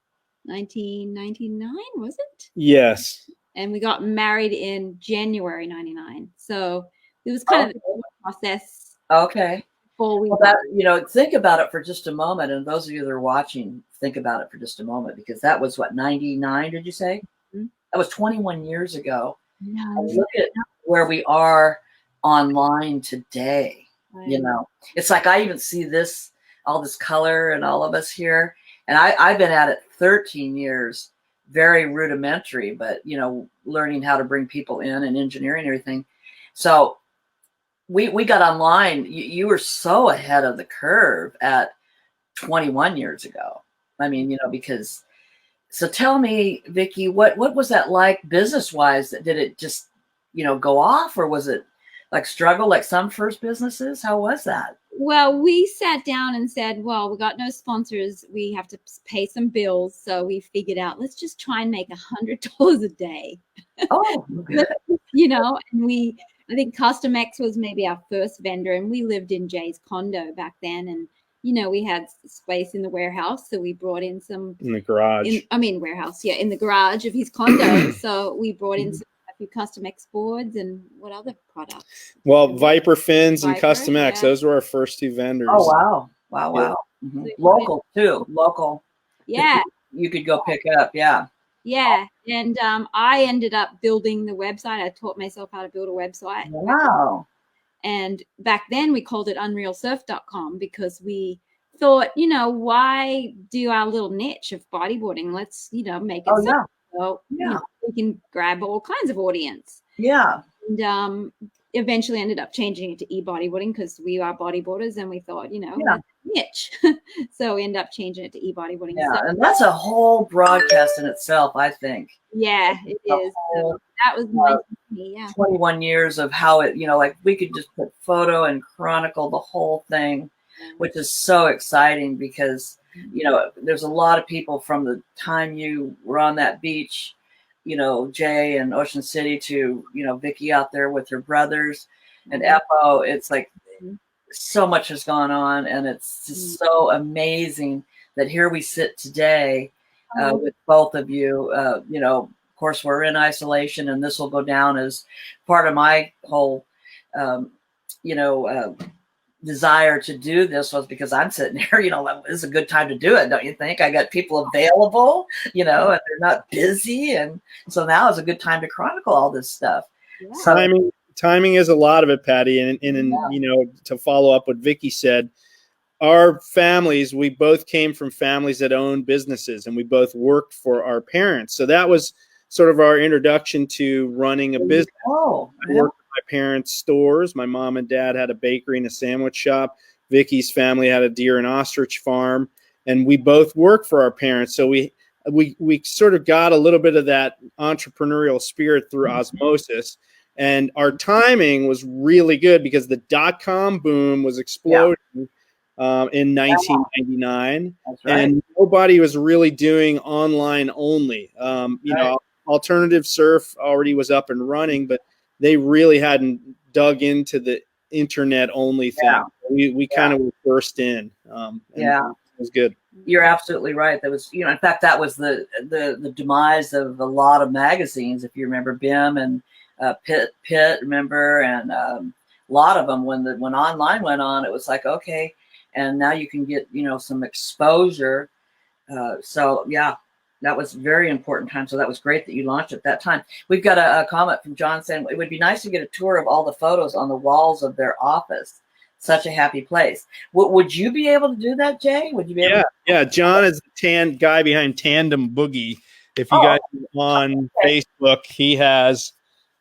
1999, was it? Yes. And we got married in January 99. So it was kind of a process. Okay. Before we think about it for just a moment, and those of you that are watching, think about it for just a moment, because that was what, 99? Did you say? Mm-hmm. That was 21 years ago. No. Look at where we are online today. Right. It's like I even see all this color and all of us here. And I've been at it 13 years, very rudimentary, but, learning how to bring people in and engineering and everything. So we got online. You were so ahead of the curve at 21 years ago. I mean, because... So tell me, Vicki, what was that like business-wise? Did it just, go off, or was it like struggle like some first businesses? How was that? Well, we sat down and said, well, we got no sponsors. We have to pay some bills. So we figured out, let's just try and make $100 a day. Oh, and I think Custom X was maybe our first vendor, and we lived in Jay's condo back then. And we had space in the warehouse, so we brought in some in the garage. Warehouse, in the garage of his condo. So we brought in a few Custom X boards and what other products? Well, Viper fins and Custom X. Those were our first 2 vendors. Oh wow! Yeah. Mm-hmm. Local too. Local. Yeah. You could go pick up. Yeah. Yeah, and I ended up building the website. I taught myself how to build a website. Wow. And back then we called it unrealsurf.com because we thought, why do our little niche of bodyboarding? Let's, make it so we can grab all kinds of audience. Yeah. And eventually ended up changing it to e-bodyboarding because we are bodyboarders and we thought, that's a niche. So we ended up changing it to e-bodyboarding. Yeah, and that's a whole broadcast in itself, I think. Yeah, it is. So that was my 21 years of how it, like we could just put photo and chronicle the whole thing, which is so exciting because, there's a lot of people from the time you were on that beach, Jay and Ocean City to, Vicki out there with her brothers and Eppo. It's like so much has gone on, and it's just so amazing that here we sit today with both of you. Of course, we're in isolation, and this will go down as part of my whole, desire to do this was because I'm sitting here, it's a good time to do it. Don't you think? I got people available, and they're not busy. And so now is a good time to chronicle all this stuff. Yeah. So, timing is a lot of it, Patty. And to follow up what Vicki said, our families, we both came from families that owned businesses, and we both worked for our parents. So that was sort of our introduction to running a business. Oh, I worked at my parents' stores. My mom and dad had a bakery and a sandwich shop. Vicki's family had a deer and ostrich farm, and we both worked for our parents. So we sort of got a little bit of that entrepreneurial spirit through osmosis. And our timing was really good because the dot-com boom was exploding in 1999. That's right. And nobody was really doing online only. You know, Alternative Surf already was up and running, but they really hadn't dug into the internet only thing. We kind of were first in. It was good. You're absolutely right. That was, you know, in fact, that was the demise of a lot of magazines. If you remember BIM and Pitt, remember, and a lot of them when online went on, it was like, okay, and now you can get, you know, some exposure. So yeah, that was a very important time. So that was great that you launched at that time. We've got a comment from John saying it would be nice to get a tour of all the photos on the walls of their office. Such a happy place. Would you be able to do that, Jay? Would you be able to? Yeah. John is the guy behind Tandem Boogie. If you guys are on Facebook, he has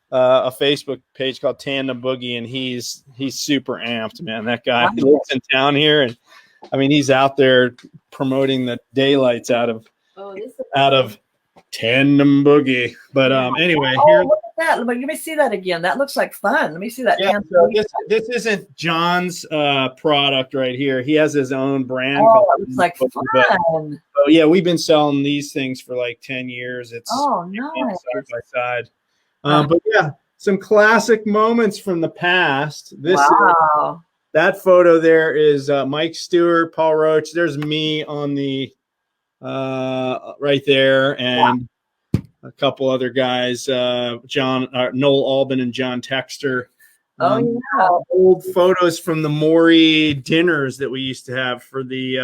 a Facebook page called Tandem Boogie, and he's super amped, man. That guy, he lives in town here, and I mean, he's out there promoting the daylights out of Tandem Boogie. But anyway, here. Look at that. Let me see that again. That looks like fun. Let me see that. Yeah, so this isn't John's product right here. He has his own brand. It looks like fun. But yeah, we've been selling these things for like 10 years. It's nice. Side by side. But yeah, some classic moments from the past. That photo there is Mike Stewart, Paul Roach. There's me on the right there, and a couple other guys, Noel Albin and John Texter. Old photos from the Maury dinners that we used to have for the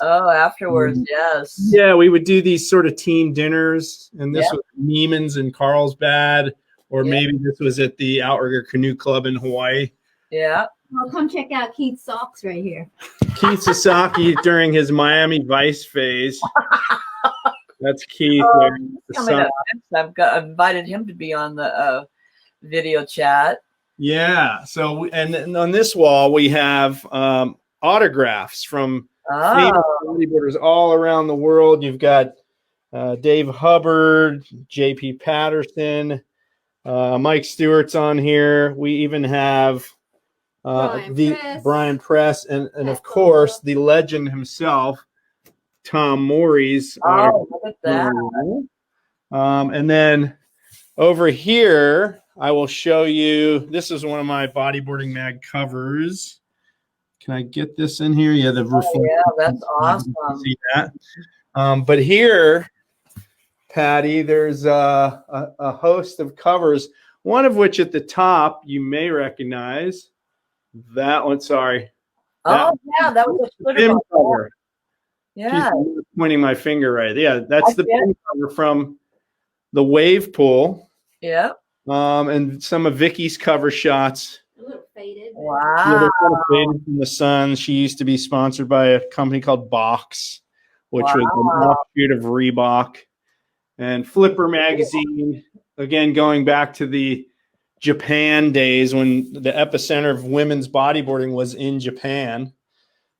afterwards. Yes. Yeah, we would do these sort of team dinners, and this was Neiman's in Carlsbad, or maybe this was at the Outrigger Canoe Club in Hawaii. Yeah. Well, come check out Keith's socks right here. Keith Sasaki during his Miami Vice phase. That's Keith. I've invited him to be on the video chat. Yeah. So, and on this wall we have autographs from famous bodyboarders all around the world. You've got Dave Hubbard, J.P. Patterson, Mike Stewart's on here. We even have Brian Press, and of course the legend himself, Tom Morey's. Look at that. And then over here, I will show you. This is one of my Bodyboarding Mag covers. Can I get this in here? Yeah, that's awesome. See that? But here, Patty, there's a host of covers. One of which at the top you may recognize. That one, sorry. That was a BIM cover. Yeah. She's pointing my finger right. Yeah, that's the BIM cover from the wave pool. Yeah. And some of Vicky's cover shots. A little faded. Wow. Yeah, they're kind of faded from the sun. She used to be sponsored by a company called Box, which was an offshoot of Reebok. And Flipper magazine, again, going back to the Japan days when the epicenter of women's bodyboarding was in Japan.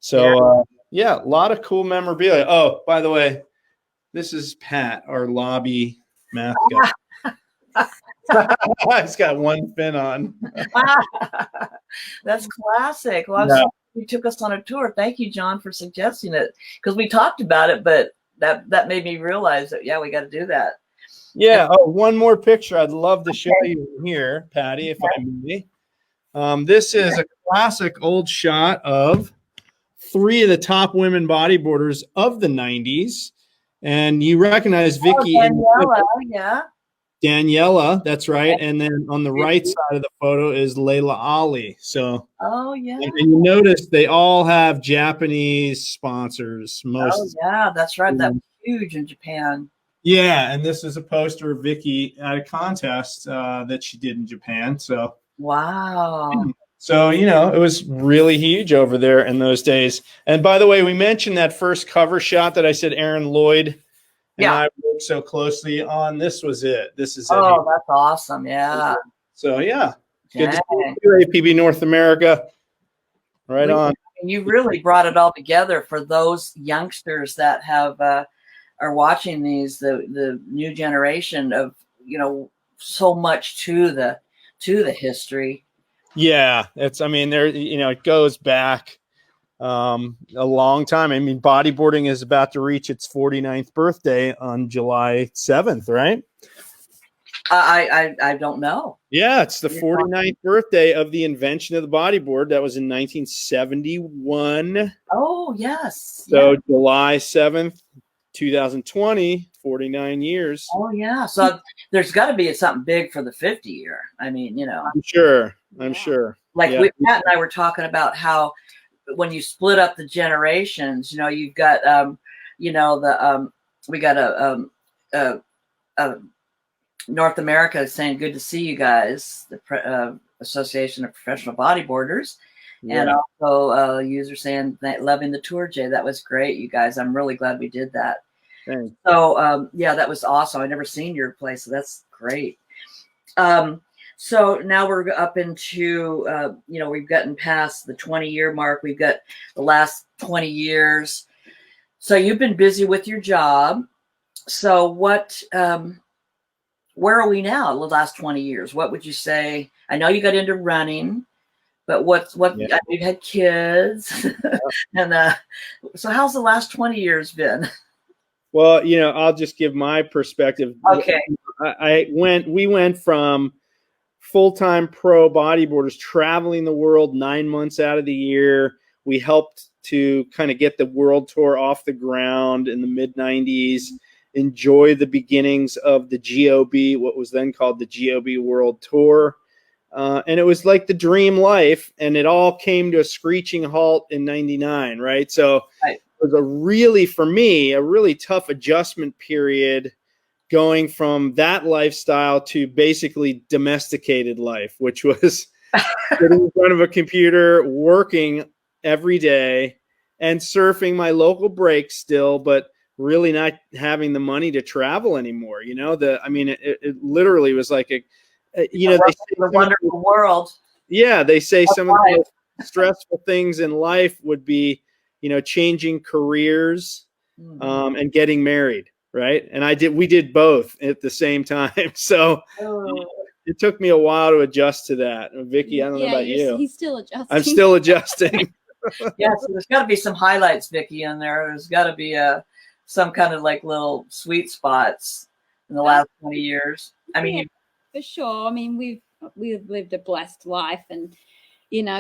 So, a lot of cool memorabilia. Oh, by the way, this is Pat, our lobby mascot. He's got one fin on. That's classic. Well, you took us on a tour. Thank you, John, for suggesting it, because we talked about it, but that made me realize that, we got to do that. Yeah. Oh, one more picture I'd love to show you here, Patty, if I may. This is a classic old shot of 3 of the top women bodyboarders of the 90s. And you recognize Vicki. Daniela, that's right. And then on the right side of the photo is Layla Ali. So, and you notice they all have Japanese sponsors. That's right. That was huge in Japan. Yeah, and this is a poster of Vicki at a contest that she did in Japan. So, wow. So, it was really huge over there in those days. And by the way, we mentioned that first cover shot that I said Aaron Lloyd and I worked so closely on. This was it. This is it. Oh, that's awesome. Yeah. So, good to see you, APB North America. Right on. You really brought it all together for those youngsters that have are watching these, the new generation of, so much to the history. Yeah, I mean, there, it goes back a long time. I mean, bodyboarding is about to reach its 49th birthday on July 7th, right? I don't know. Yeah, it's the 49th birthday of the invention of the bodyboard. That was in 1971. Oh, yes. So July 7th, 2020, 49 years. Oh, yeah. So there's got to be something big for the 50 year. I mean, I'm sure. Like Matt and I were talking about how when you split up the generations, you've got, we got a North America is saying, good to see you guys, the Association of Professional Bodyboarders. Yeah. And also users saying that loving the tour, Jay. That was great, you guys. I'm really glad we did that. Thanks. So, yeah, that was awesome. I've never seen your place, so that's great. So now we're up into, we've gotten past the 20-year mark. We've got the last 20 years. So you've been busy with your job. So what... where are we now? The last 20 years, what would you say? I know you got into running, but you've had kids, and so how's the last 20 years been? Well, I'll just give my perspective. Okay. We went from full-time pro bodyboarders traveling the world 9 months out of the year. We helped to kind of get the world tour off the ground in the mid-90s. Enjoy the beginnings of the GOB, what was then called the GOB World Tour. And it was like the dream life, and it all came to a screeching halt in 99, right? So it was for me, a really tough adjustment period going from that lifestyle to basically domesticated life, which was sitting in front of a computer, working every day and surfing my local breaks still, but really not having the money to travel anymore. It literally was like they say the wonderful world. Yeah, they say some of the most stressful things in life would be, changing careers, and getting married, right? And we did both at the same time. So it took me a while to adjust to that. Vicki, I don't know about you. He's still adjusting. I'm still adjusting. Yeah, so there's got to be some highlights, Vicki, in there. There's got to be some kind of like little sweet spots in the last 20 years. I mean, for sure. I mean, we've lived a blessed life, and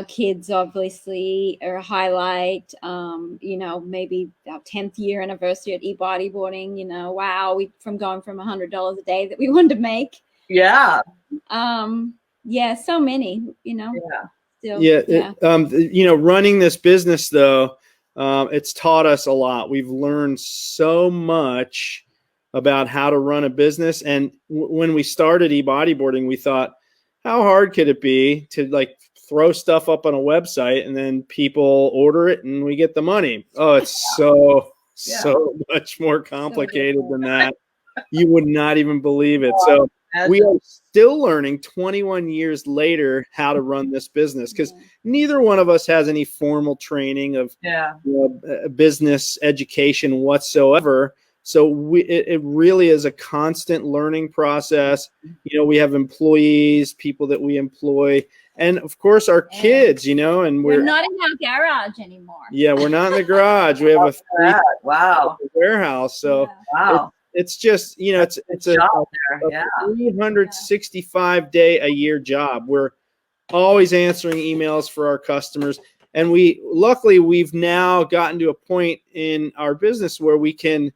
kids obviously are a highlight. Maybe our 10th year anniversary at eBodyboarding. Wow, from going from $100 a day that we wanted to make. Yeah. So many. Yeah. Still, running this business though. It's taught us a lot. We've learned so much about how to run a business. And when we started eBodyboarding, we thought, how hard could it be to throw stuff up on a website and then people order it and we get the money? Oh, it's so much more complicated than that. You would not even believe it. So we are still learning 21 years later how to run this business, because neither one of us has any formal training of business education whatsoever. So it really is a constant learning process. We have employees, people that we employ, and of course our kids, and we're not in our garage anymore. Yeah, we're not in the garage. We have a warehouse. So it's just, it's a 365 day a year job. We're always answering emails for our customers. And luckily we've now gotten to a point in our business where we can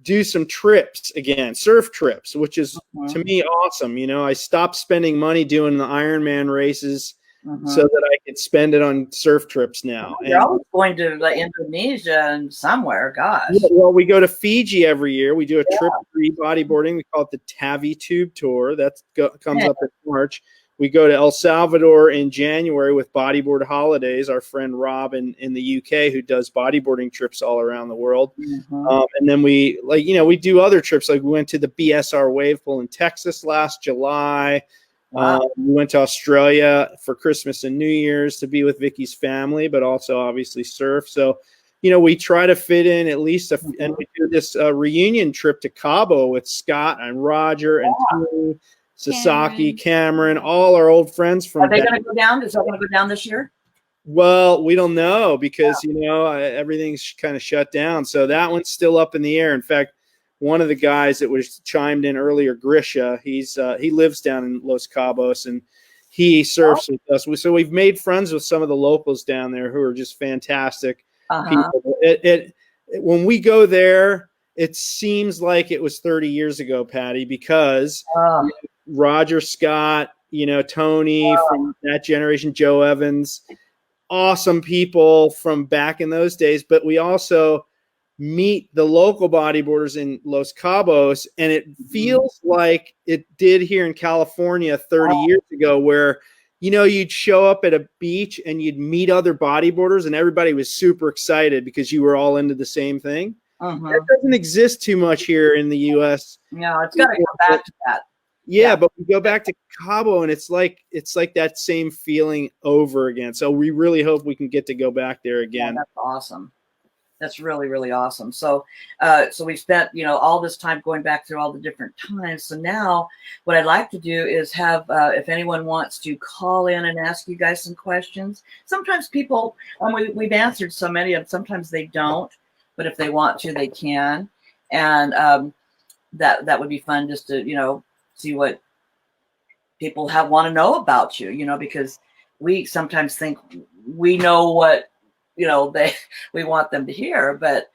do some trips again, surf trips, which is to me awesome. I stopped spending money doing the Ironman races so that I could spend it on surf trips now. You're always going to Indonesia and somewhere, gosh. Yeah, well, we go to Fiji every year. We do a trip for bodyboarding. We call it the Tavi Tube Tour. That comes up in March. We go to El Salvador in January with Bodyboard Holidays, our friend Rob in the UK, who does bodyboarding trips all around the world. And then we do other trips. Like we went to the BSR Wave Pool in Texas last July. We went to Australia for Christmas and New Year's to be with Vicki's family, but also obviously surf. So we try to fit in at least and we do this reunion trip to Cabo with Scott and Roger and Tony, Sasaki, Cameron, all our old friends from. Are they going to go down? Is that going to go down this year? Well, we don't know because everything's kind of shut down. So that one's still up in the air. In fact, one of the guys that was chimed in earlier, Grisha, he lives down in Los Cabos and he surfs with us. So we've made friends with some of the locals down there who are just fantastic people. When we go there, it seems like it was 30 years ago, Patty, because Roger Scott, Tony from that generation, Joe Evans, awesome people from back in those days. But we also meet the local bodyboarders in Los Cabos, and it feels like it did here in California 30 years ago, where you'd show up at a beach and you'd meet other bodyboarders and everybody was super excited because you were all into the same thing. That doesn't exist too much here in the US. No, it's got to go back to that. Yeah, but we go back to Cabo and it's like that same feeling over again. So we really hope we can get to go back there again. Yeah, that's awesome. That's really, really awesome. So, so we've spent, all this time going back through all the different times. So now what I'd like to do is have, if anyone wants to call in and ask you guys some questions. Sometimes people, we've answered so many of them, sometimes they don't, but if they want to, they can. And that would be fun just to, see what people want to know about you, because we sometimes think we know what, we want them to hear, but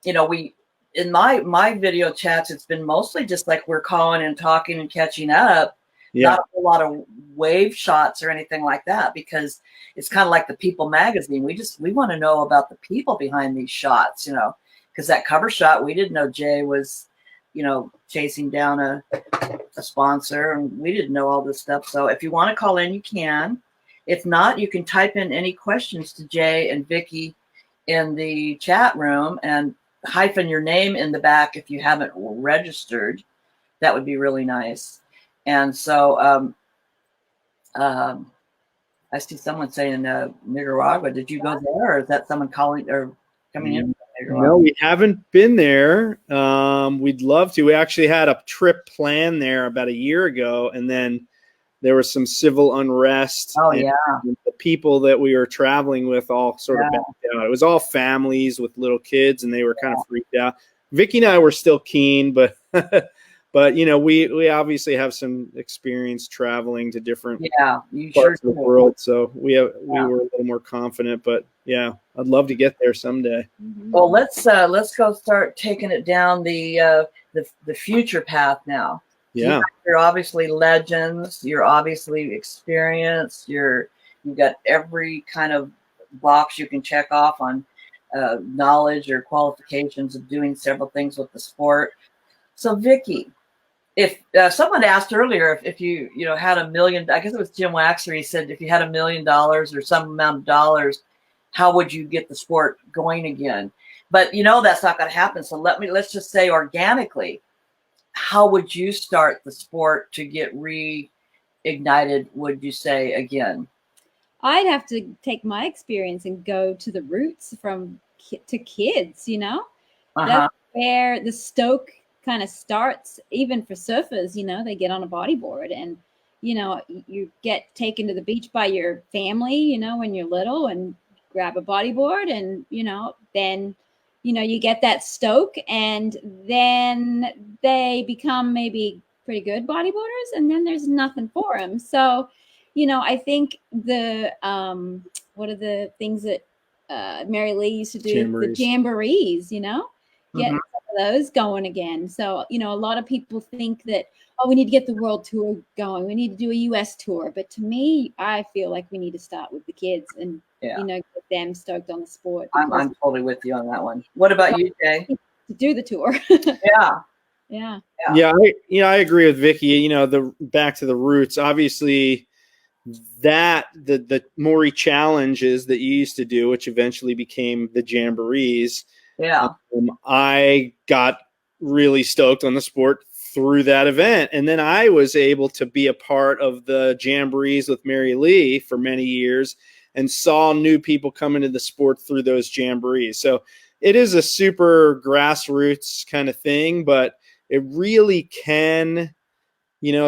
in my video chats, it's been mostly just like we're calling and talking and catching up. Not a whole lot of wave shots or anything like that, because it's kind of like the People magazine. We want to know about the people behind these shots, because that cover shot, we didn't know Jay was, chasing down a sponsor, and we didn't know all this stuff. So if you want to call in, you can. If not, you can type in any questions to Jay and Vicki in the chat room and hyphen your name in the back if you haven't registered. That would be really nice. And so I see someone saying Nicaragua. Did you go there, or is that someone calling or coming in from Nicaragua? No, we haven't been there. We'd love to. We actually had a trip planned there about a year ago, and then there was some civil unrest. And the people that we were traveling with all sort of backed out. It was all families with little kids, and they were kind of freaked out. Vicki and I were still keen, but we obviously have some experience traveling to different parts of the world, so we were a little more confident. But I'd love to get there someday. Well, let's go start taking it down the future path now. Yeah, you're obviously legends. You're obviously experienced. You've got every kind of box you can check off on knowledge or qualifications of doing several things with the sport. So, Vicki, if someone asked earlier if you had $1 million, I guess it was Jim Waxer. He said if you had $1 million or some amount of dollars, how would you get the sport going again? But that's not going to happen. So let's just say organically. How would you start the sport to get reignited, would you say, again? I'd have to take my experience and go to the roots to kids, That's where the stoke kind of starts, even for surfers, they get on a bodyboard and, you get taken to the beach by your family, when you're little, and grab a bodyboard and, then you get that stoke, and then they become maybe pretty good bodyboarders, and then there's nothing for them. So, I think what are the things that Mary Lee used to do? Jamborees. The jamborees, get some of those going again. So, a lot of people think that, we need to get the world tour going. We need to do a US tour. But to me, I feel like we need to start with the kids and, get them stoked on the sport. I'm totally with you on that one. What about you, Jay? To do the tour. Yeah, I agree with Vicki. Back to the roots. Obviously, that the Maury challenges that you used to do, which eventually became the jamborees. Yeah, I got really stoked on the sport through that event, and then I was able to be a part of the jamborees with Mary Lee for many years. and saw new people come into the sport through those jamborees. So it is a super grassroots kind of thing, but it really can,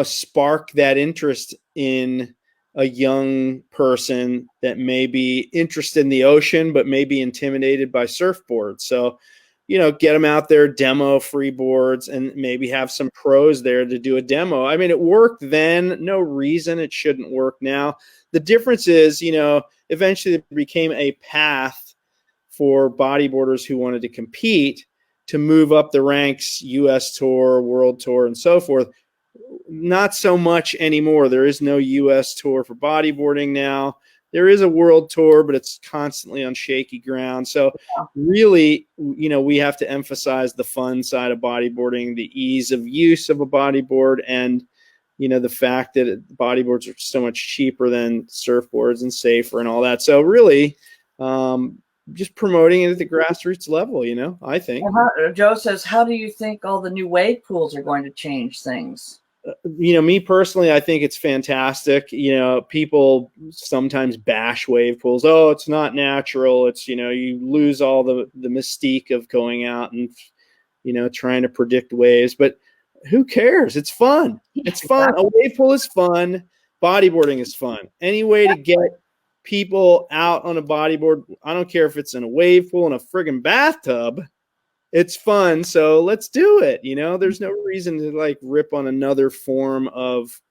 spark that interest in a young person that may be interested in the ocean, but may be intimidated by surfboards. So, get them out there, demo freeboards, and maybe have some pros there to do a demo. I mean, it worked then. No reason it shouldn't work now. The difference is, eventually it became a path for bodyboarders who wanted to compete to move up the ranks, US Tour, World Tour, and so forth. Not so much anymore. There is no US Tour for bodyboarding now. There is a World Tour, but it's constantly on shaky ground. So really, we have to emphasize the fun side of bodyboarding, the ease of use of a bodyboard, and, the fact that bodyboards are so much cheaper than surfboards and safer and all that. So really, just promoting it at the grassroots level, I think. Joe says, how do you think all the new wave pools are going to change things? Me personally, I think it's fantastic. People sometimes bash wave pools. Oh, it's not natural. It's, you lose all the mystique of going out and, trying to predict waves. But who cares? It's fun. It's fun. A wave pool is fun. Bodyboarding is fun. Any way to get people out on a bodyboard, I don't care if it's in a wave pool in a friggin' bathtub. It's fun, so let's do it. There's no reason to rip on another form of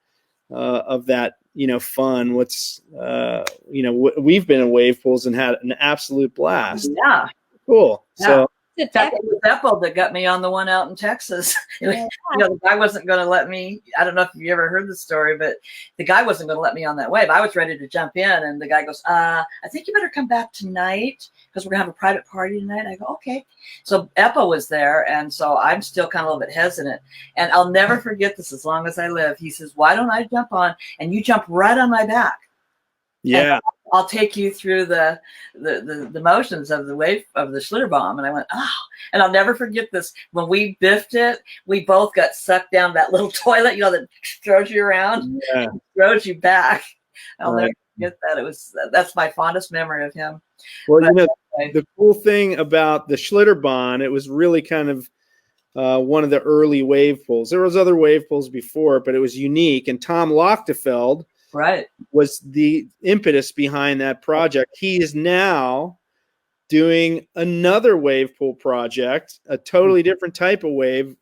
that, fun. We've been in wave pools and had an absolute blast. Yeah, cool. Yeah. So in fact, it was Apple that got me on the one out in Texas. The guy wasn't going to let me. I don't know if you ever heard the story, but the guy wasn't going to let me on that wave. I was ready to jump in, and the guy goes, I think you better come back tonight because we're going to have a private party tonight. I go, okay. So Eppa was there, and so I'm still kind of a little bit hesitant. And I'll never forget this as long as I live. He says, why don't I jump on, and you jump right on my back? Yeah. And I'll take you through the motions of the wave of the Schlitterbahn. And I went, oh, and I'll never forget this. When we biffed it, we both got sucked down that little toilet, that throws you around, and throws you back. I'll never forget that. That's my fondest memory of him. Well, the cool thing about the Schlitterbahn, it was really kind of one of the early wave pools. There was other wave pools before, but it was unique. And Tom Lochtefeld, was the impetus behind that project. He is now doing another wave pool project, a totally different type of wave,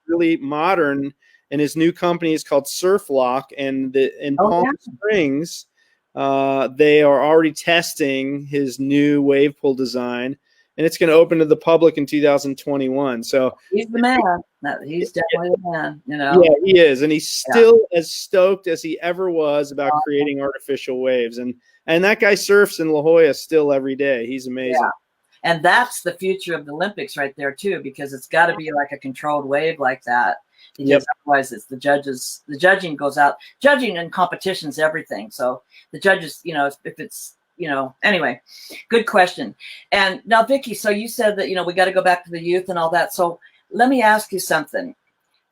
really modern. And his new company is called Surflock. And in Palm Springs, they are already testing his new wave pool design. And it's going to open to the public in 2021. So he's the man. He's definitely the man. Yeah, he is, and he's still as stoked as he ever was about creating artificial waves. And that guy surfs in La Jolla still every day. He's amazing. Yeah. And that's the future of the Olympics right there too, because it's got to be like a controlled wave like that. Because otherwise, it's the judges. The judging goes out. Judging and competition's everything. So the judges, if it's anyway, good question. And now, Vicki, so you said that, we got to go back to the youth and all that. So let me ask you something.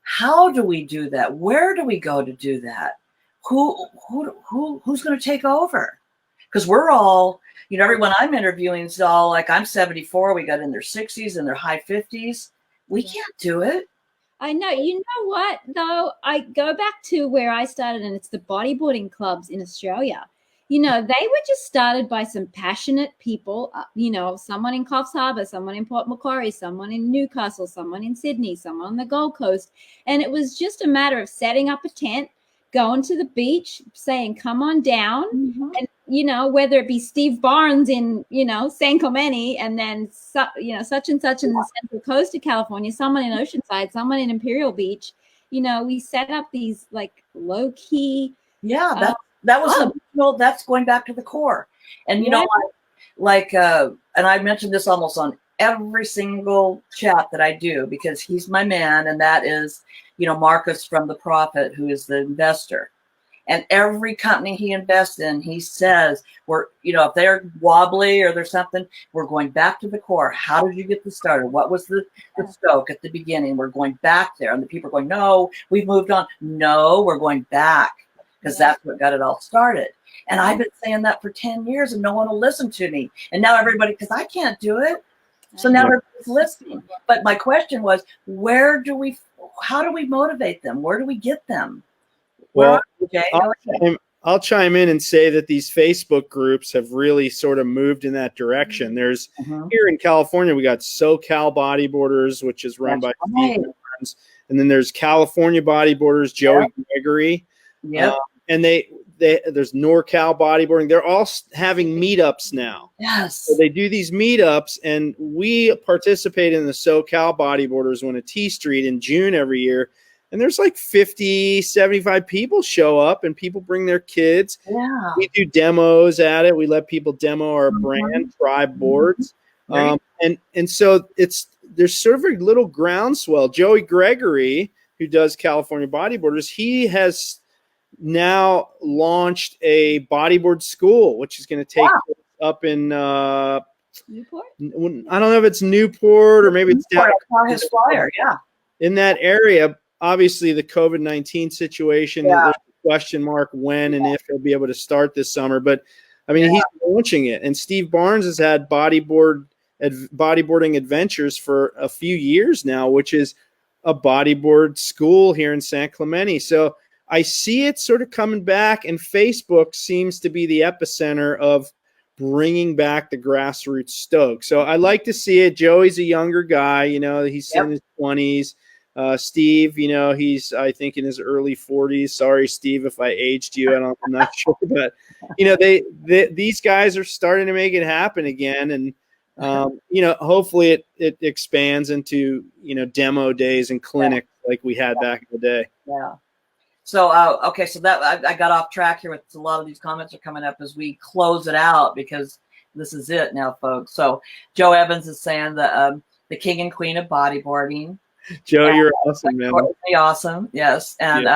How do we do that? Where do we go to do that? Who's going to take over? Because we're all, everyone I'm interviewing is all like, I'm 74. We got in their 60s and their high 50s. We can't do it. I know. You know what, though? I go back to where I started, and it's the bodyboarding clubs in Australia. They were just started by some passionate people, someone in Coffs Harbour, someone in Port Macquarie, someone in Newcastle, someone in Sydney, someone on the Gold Coast. And it was just a matter of setting up a tent, going to the beach, saying, come on down. Mm-hmm. And, whether it be Steve Barnes in, San Clemente, and then, such and such in the Central Coast of California, someone in Oceanside, someone in Imperial Beach, we set up these low key. Yeah, that was that's going back to the core. And and I mentioned this almost on every single chat that I do, because he's my man, and that is, Marcus from The Profit, who is the investor. And every company he invests in, he says, if they're wobbly or there's something, we're going back to the core. How did you get this started? What was the stoke at the beginning? We're going back there. And the people are going, no, we've moved on. No, we're going back. because that's what got it all started. And I've been saying that for 10 years and no one will listen to me. And now everybody, because I can't do it. So now everybody's listening. But my question was, how do we motivate them? Where do we get them? Well, I'll chime in and say that these Facebook groups have really sort of moved in that direction. There's here in California, we got SoCal Bodyboarders, which is run by Steve Burns. And then there's California Bodyboarders, Joey Gregory. Yeah. And there's NorCal Bodyboarding. They're all having meetups now. Yes. So they do these meetups, and we participate in the SoCal Bodyboarders one at T Street in June every year. And there's like 50, 75 people show up, and people bring their kids. Yeah. We do demos at it. We let people demo our brand, Tribe Boards. And so there's sort of a little groundswell. Joey Gregory, who does California Bodyboarders, he has now launched a bodyboard school, which is going to take up in Newport? I don't know if it's Newport or maybe it's down his flyer, in that area. Obviously, the COVID-19 situation, there's a question mark when and if he'll be able to start this summer. But, I mean, he's launching it. And Steve Barnes has had bodyboarding adventures for a few years now, which is a bodyboard school here in San Clemente. So I see it sort of coming back, and Facebook seems to be the epicenter of bringing back the grassroots stoke. So I like to see it. Joey's a younger guy, he's in his 20s. Steve, he's, I think, in his early 40s. Sorry, Steve, if I aged you. I'm not sure. But, these guys are starting to make it happen again. And, hopefully it expands into, demo days and clinics like we had back in the day. Yeah. So, okay, so that I got off track here with a lot of these comments are coming up as we close it out, because this is it now, folks. So Joe Evans is saying the king and queen of bodyboarding. Joe, you're awesome, man. Awesome, yes. And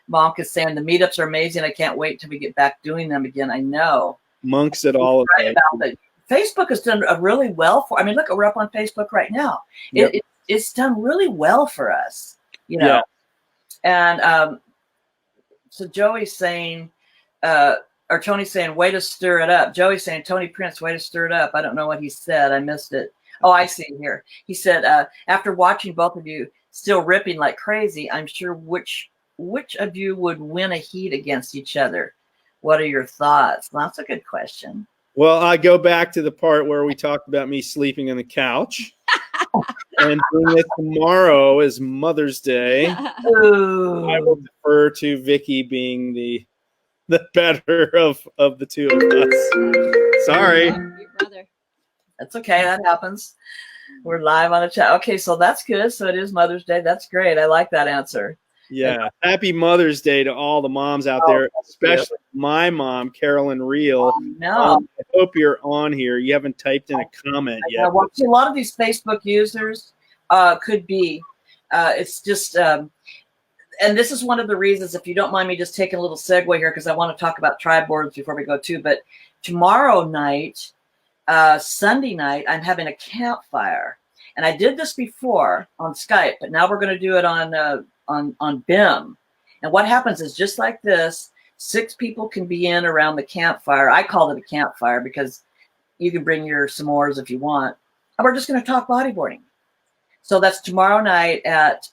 Monk is saying the meetups are amazing. I can't wait till we get back doing them again. I know. Monk said all of that. Facebook has done really well for. I mean, look, we're up on Facebook right now. Yep. It's done really well for us, And so Joey's saying, or Tony's saying, way to stir it up. Joey's saying, Tony Prince, way to stir it up. I don't know what he said. I missed it. Oh, I see here. He said, after watching both of you still ripping like crazy, I'm sure which of you would win a heat against each other? What are your thoughts? Well, that's a good question. Well, I go back to the part where we talked about me sleeping on the couch. And doing it tomorrow is Mother's Day. Ooh. I will defer to Vicki being the better of the two of us. Sorry. Your brother. That's okay. That happens. We're live on the chat. Okay, so that's good. So it is Mother's Day. That's great. I like that answer. Yeah. Happy Mother's Day to all the moms out there, especially my mom, Carolyn Reale. I hope you're on here. You haven't typed in a comment yet. Well, a lot of these Facebook users could be. It's just, and this is one of the reasons, if you don't mind me just taking a little segue here, because I want to talk about tribe boards before we go too. But tomorrow night, Sunday night, I'm having a campfire, and I did this before on Skype, but now we're going to do it on BIM. And what happens is, just like this, 6 people can be in around the campfire. I called it a campfire because you can bring your s'mores if you want. And we're just going to talk bodyboarding. So that's tomorrow night at,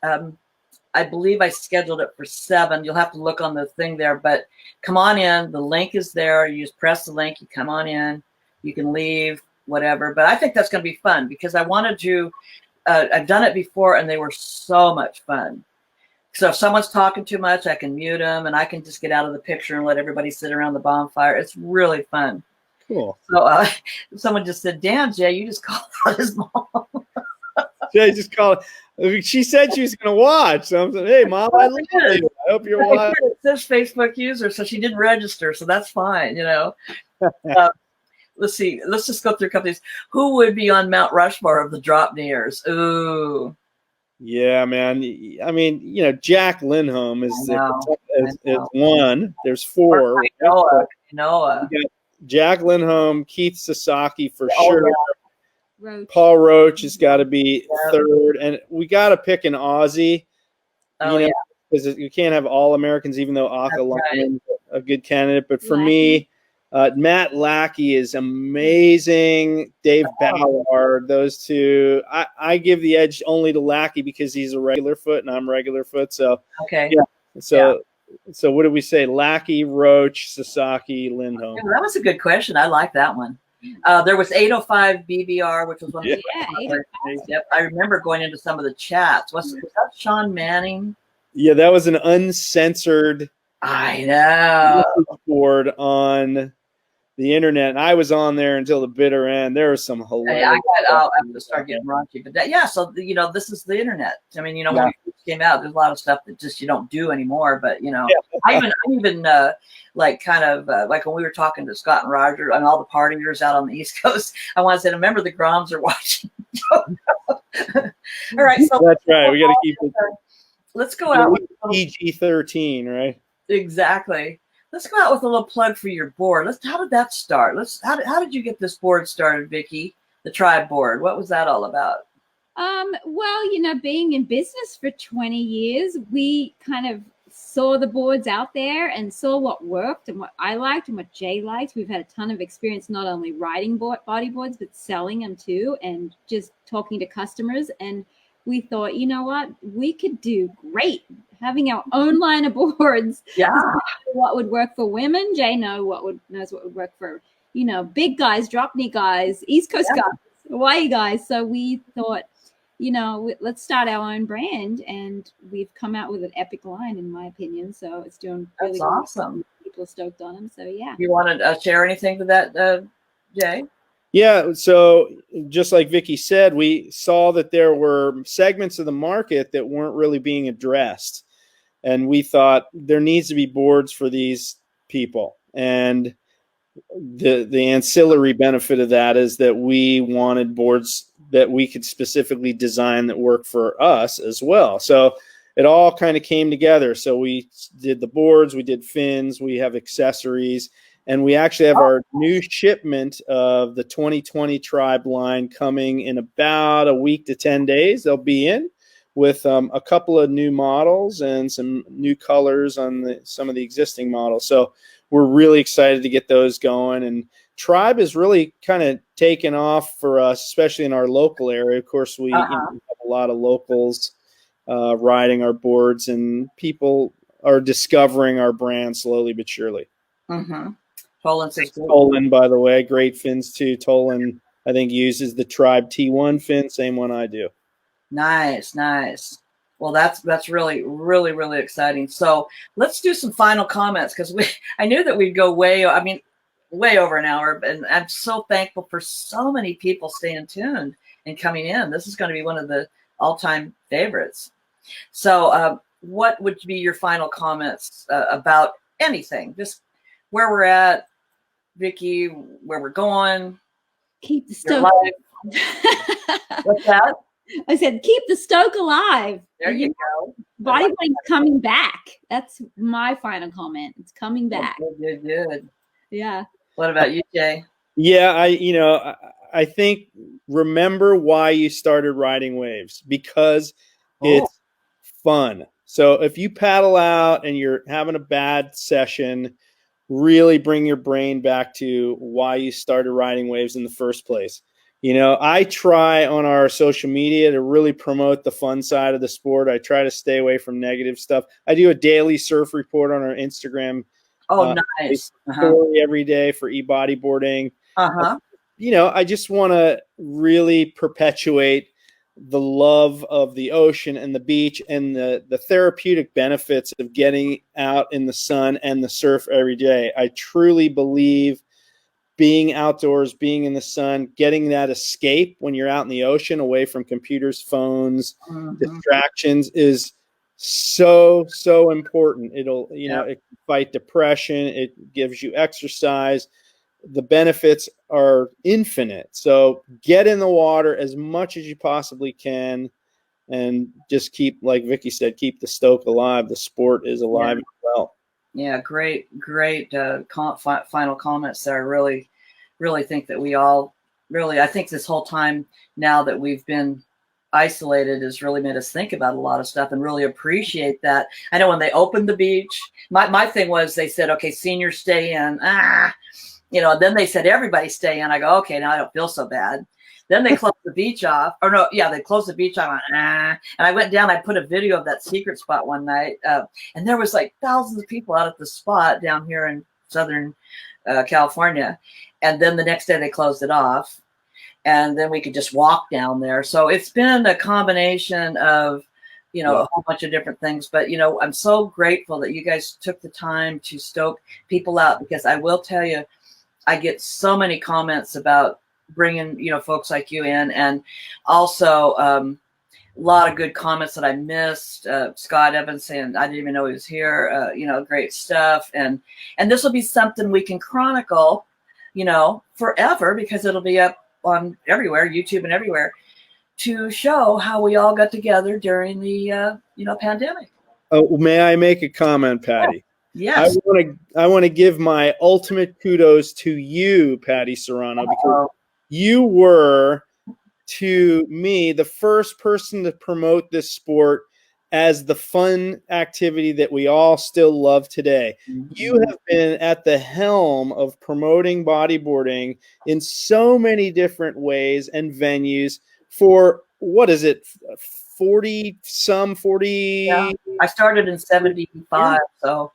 I believe I scheduled it for 7. You'll have to look on the thing there, but come on in. The link is there. You just press the link. You come on in. You can leave, whatever. But I think that's going to be fun, because I wanted to, I've done it before and they were so much fun. So if someone's talking too much, I can mute them and I can just get out of the picture and let everybody sit around the bonfire. It's really fun. Cool. So someone just said, damn, Jay, you just called out his mom. Jay just called. She said she was going to watch. So I'm saying, hey, Mom, I love you. I hope you're watching. It says Facebook user, so she didn't register, so that's fine, Let's see. Let's just go through a couple of these. Who would be on Mount Rushmore of the drop nears? Ooh. Yeah, man. I mean, Jack Lindholm is one. There's 4. Noah. Jack Lindholm, Keith Sasaki for Oh, sure. yeah. Roach. Paul Roach has got to be 3rd, and we got to pick an Aussie. Oh, yeah. Because you can't have all Americans, even though Aka Lyman. a good candidate. But for Lackey. me, Matt Lackey is amazing. Dave Ballard, those two. I give the edge only to Lackey because he's a regular foot and I'm regular foot. So Okay. yeah. So what did we say? Lackey, Roach, Sasaki, Lindholm. Yeah, that was a good question. I like that one. There was 805 BBR, which was one of the Yep. I remember going into some of the chats. Was that Sean Manning? Yeah, that was an uncensored I know board on the internet, and I was on there until the bitter end. There was some hilarious. I'll have to start getting raunchy, but so this is the internet. I mean, when it first came out, there's a lot of stuff that just you don't do anymore. But I even like kind of like when we were talking to Scott and Roger and all the partiers out on the East Coast, I want to say, remember the Groms are watching. All right, so that's right. We got to keep it. Let's go out with PG-13, right? Exactly. Let's go out with a little plug for your board. How did that start? How did you get this board started, Vicki? The Tribe board. What was that all about? Well, being in business for 20 years, we kind of saw the boards out there and saw what worked and what I liked and what Jay liked. We've had a ton of experience not only writing bodyboards, but selling them too, and just talking to customers. And we thought, you know what, we could do great having our own line of boards. Yeah. What would work for women? Jay knows what would work for, big guys, drop knee guys, East Coast guys, Hawaii guys. So we thought, let's start our own brand, and we've come out with an epic line, in my opinion. So it's doing really awesome. People are stoked on them. So yeah. You want to share anything to that, Jay? Yeah, so just like Vicki said, we saw that there were segments of the market that weren't really being addressed. And we thought there needs to be boards for these people. And the ancillary benefit of that is that we wanted boards that we could specifically design that work for us as well. So it all kind of came together. So we did the boards, we did fins, we have accessories. And we actually have our new shipment of the 2020 Tribe line coming in about a week to 10 days. They'll be in with a couple of new models and some new colors on some of the existing models. So we're really excited to get those going. And Tribe is really kind of taken off for us, especially in our local area. Of course, we have a lot of locals riding our boards, and people are discovering our brand slowly but surely. Mm-hmm. Tolan, by the way, great fins too. Tolan, I think, uses the Tribe T1 fin, same one I do. Nice. Well, that's really, really, really exciting. So let's do some final comments, because I knew that we'd go way over an hour, and I'm so thankful for so many people staying tuned and coming in. This is going to be one of the all-time favorites. So what would be your final comments about anything? Just where we're at, Vicki, where we're going. Keep the stoke. What's that? I said, keep the stoke alive. There you go. Bodyboarding's coming back. That's my final comment. It's coming back. Good. Yeah. What about you, Jay? Yeah, I think remember why you started riding waves, because it's fun. So if you paddle out and you're having a bad session, really bring your brain back to why you started riding waves in the first place. I try on our social media to really promote the fun side of the sport. I try to stay away from negative stuff. I do a daily surf report on our Instagram. Nice. Story every day for e-bodyboarding. I just want to really perpetuate the love of the ocean and the beach and the therapeutic benefits of getting out in the sun and the surf every day. I truly believe being outdoors, being in the sun, getting that escape when you're out in the ocean away from computers, phones, distractions is so important. It'll, it can fight depression. It gives you exercise. The benefits are infinite. So get in the water as much as you possibly can, and just keep, like Vicki said, keep the stoke alive. The sport is alive as well. Yeah, great final comments there. I really think that we all I think this whole time now that we've been isolated has really made us think about a lot of stuff and really appreciate that. I know when they opened the beach, my thing was they said, okay, seniors stay in. Then they said everybody stay in. I go, okay, now I don't feel so bad. Then they closed the beach off. Or no, yeah, they closed the beach off. And I went down. I put a video of that secret spot one night, and there was like thousands of people out at the spot down here in Southern California. And then the next day they closed it off, and then we could just walk down there. So it's been a combination of, a whole bunch of different things. But, I'm so grateful that you guys took the time to stoke people out, because I will tell you, I get so many comments about bringing, folks like you in, and also a lot of good comments that I missed. Scott Evans saying, I didn't even know he was here, great stuff. And this will be something we can chronicle, forever, because it'll be up on everywhere, YouTube and everywhere, to show how we all got together during the, pandemic. Oh, may I make a comment, Patty? Yes. I want to give my ultimate kudos to you, Patty Serrano, because you were, to me, the first person to promote this sport as the fun activity that we all still love today. Mm-hmm. You have been at the helm of promoting bodyboarding in so many different ways and venues for, what is it, 40? Yeah, I started in 75, so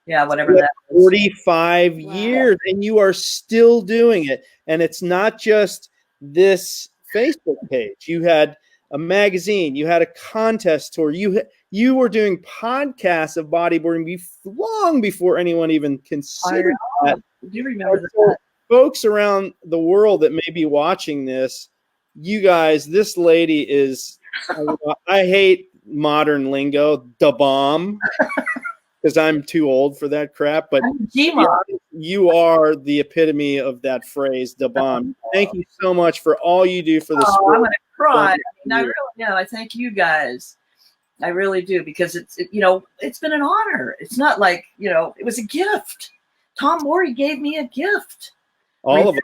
yeah, whatever that is. 45 years, and you are still doing it. And it's not just this Facebook page. You had a magazine, you had a contest tour, you were doing podcasts of bodyboarding long before anyone even considered that. Do you remember that? Folks around the world that may be watching this, you guys, this lady is, I hate modern lingo, the bomb. Because I'm too old for that crap, but you are the epitome of that phrase, the bomb. Thank you so much for all you do for the sport. I'm going to cry. I thank you guys. I really do, because it's been an honor. It's not like, it was a gift. Tom Morey gave me a gift. All of it.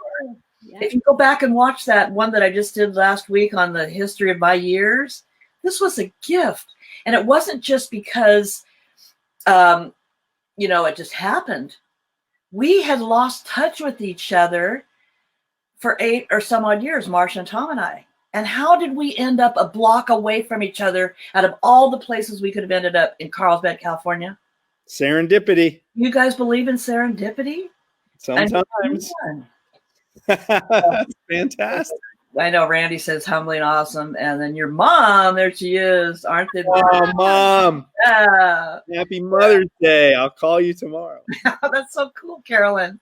If you go back and watch that one that I just did last week on the history of my years, this was a gift. And it wasn't just because it just happened. We had lost touch with each other for 8 or some odd years, Marsha and Tom and I. And how did we end up a block away from each other out of all the places we could have ended up in Carlsbad, California? Serendipity. You guys believe in serendipity? Sometimes. Fantastic. I know Randy says humbly and awesome. And then your mom, there she is. Aren't they? Oh, Mom. Yeah. Happy Mother's Day. I'll call you tomorrow. That's so cool, Carolyn.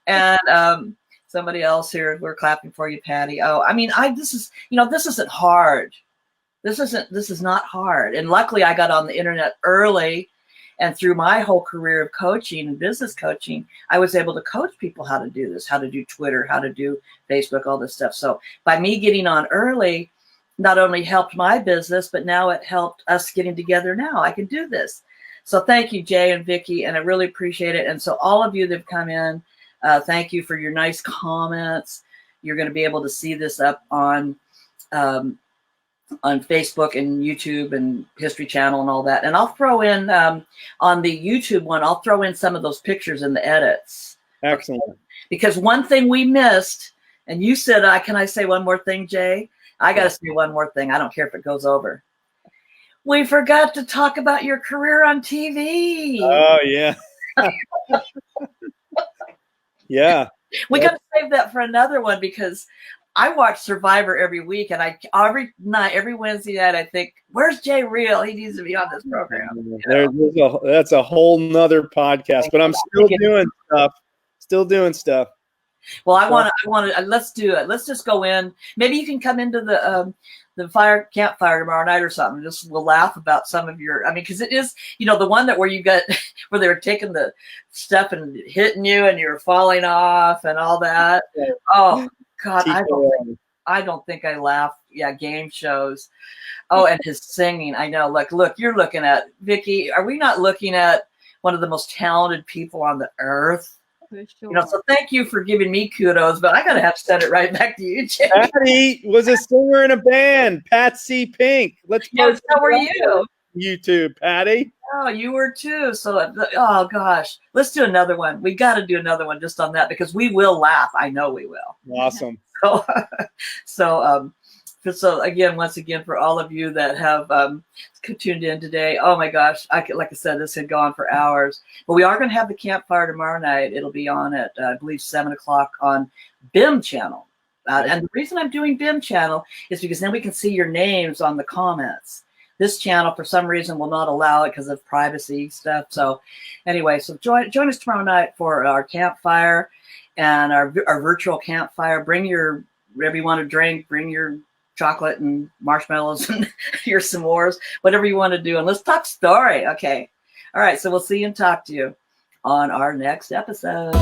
And somebody else here, we're clapping for you, Patty. Oh, I mean, this isn't hard. This is not hard. And luckily I got on the internet early. And through my whole career of coaching and business coaching, I was able to coach people how to do this, how to do Twitter, how to do Facebook, all this stuff. So by me getting on early, not only helped my business, but now it helped us getting together now. I can do this. So thank you, Jay and Vicki, and I really appreciate it. And so all of you that have come in, thank you for your nice comments. You're going to be able to see this up on Facebook and YouTube and History Channel and all that. And I'll throw in on the YouTube one, I'll throw in some of those pictures in the edits. Excellent. Because one thing we missed, and you said, can I say one more thing, Jay? I got to say one more thing. I don't care if it goes over. We forgot to talk about your career on TV. Oh, yeah. Yeah. We got to save that for another one, because I watch Survivor every week, and every Wednesday night, I think, where's Jay Reale? He needs to be on this program. That's a whole nother podcast, but I'm still doing stuff. Well, I want to, let's do it. Let's just go in. Maybe you can come into the campfire tomorrow night or something. We'll laugh about some of your, because it is, the one where you got, where they were taking the stuff and hitting you and you were falling off and all that. Oh, God, I don't think I laughed. Yeah, game shows. Oh, and his singing. I know. Look, you're looking at Vicki. Are we not looking at one of the most talented people on the earth? for sure. You know, so thank you for giving me kudos, but I gotta have to send it right back to you, Jay. Patty was a singer in a band, Patsy Pink. Let's Yes, so were you. YouTube, Patty. Oh, you were too. So, oh gosh, let's do another one. We got to do another one just on that because we will laugh. I know we will. Awesome. So, so again, once again, for all of you that have tuned in today, oh my gosh, like I said, this had gone for hours. But we are going to have the campfire tomorrow night. It'll be on at, I believe, 7 o'clock on BIM channel. And the reason I'm doing BIM channel is because then we can see your names on the comments. This channel, for some reason, will not allow it because of privacy stuff. So anyway, so join us tomorrow night for our campfire and our virtual campfire. Bring your, whatever you want to drink, bring your chocolate and marshmallows and your s'mores, whatever you want to do. And let's talk story. Okay. All right. So we'll see you and talk to you on our next episode.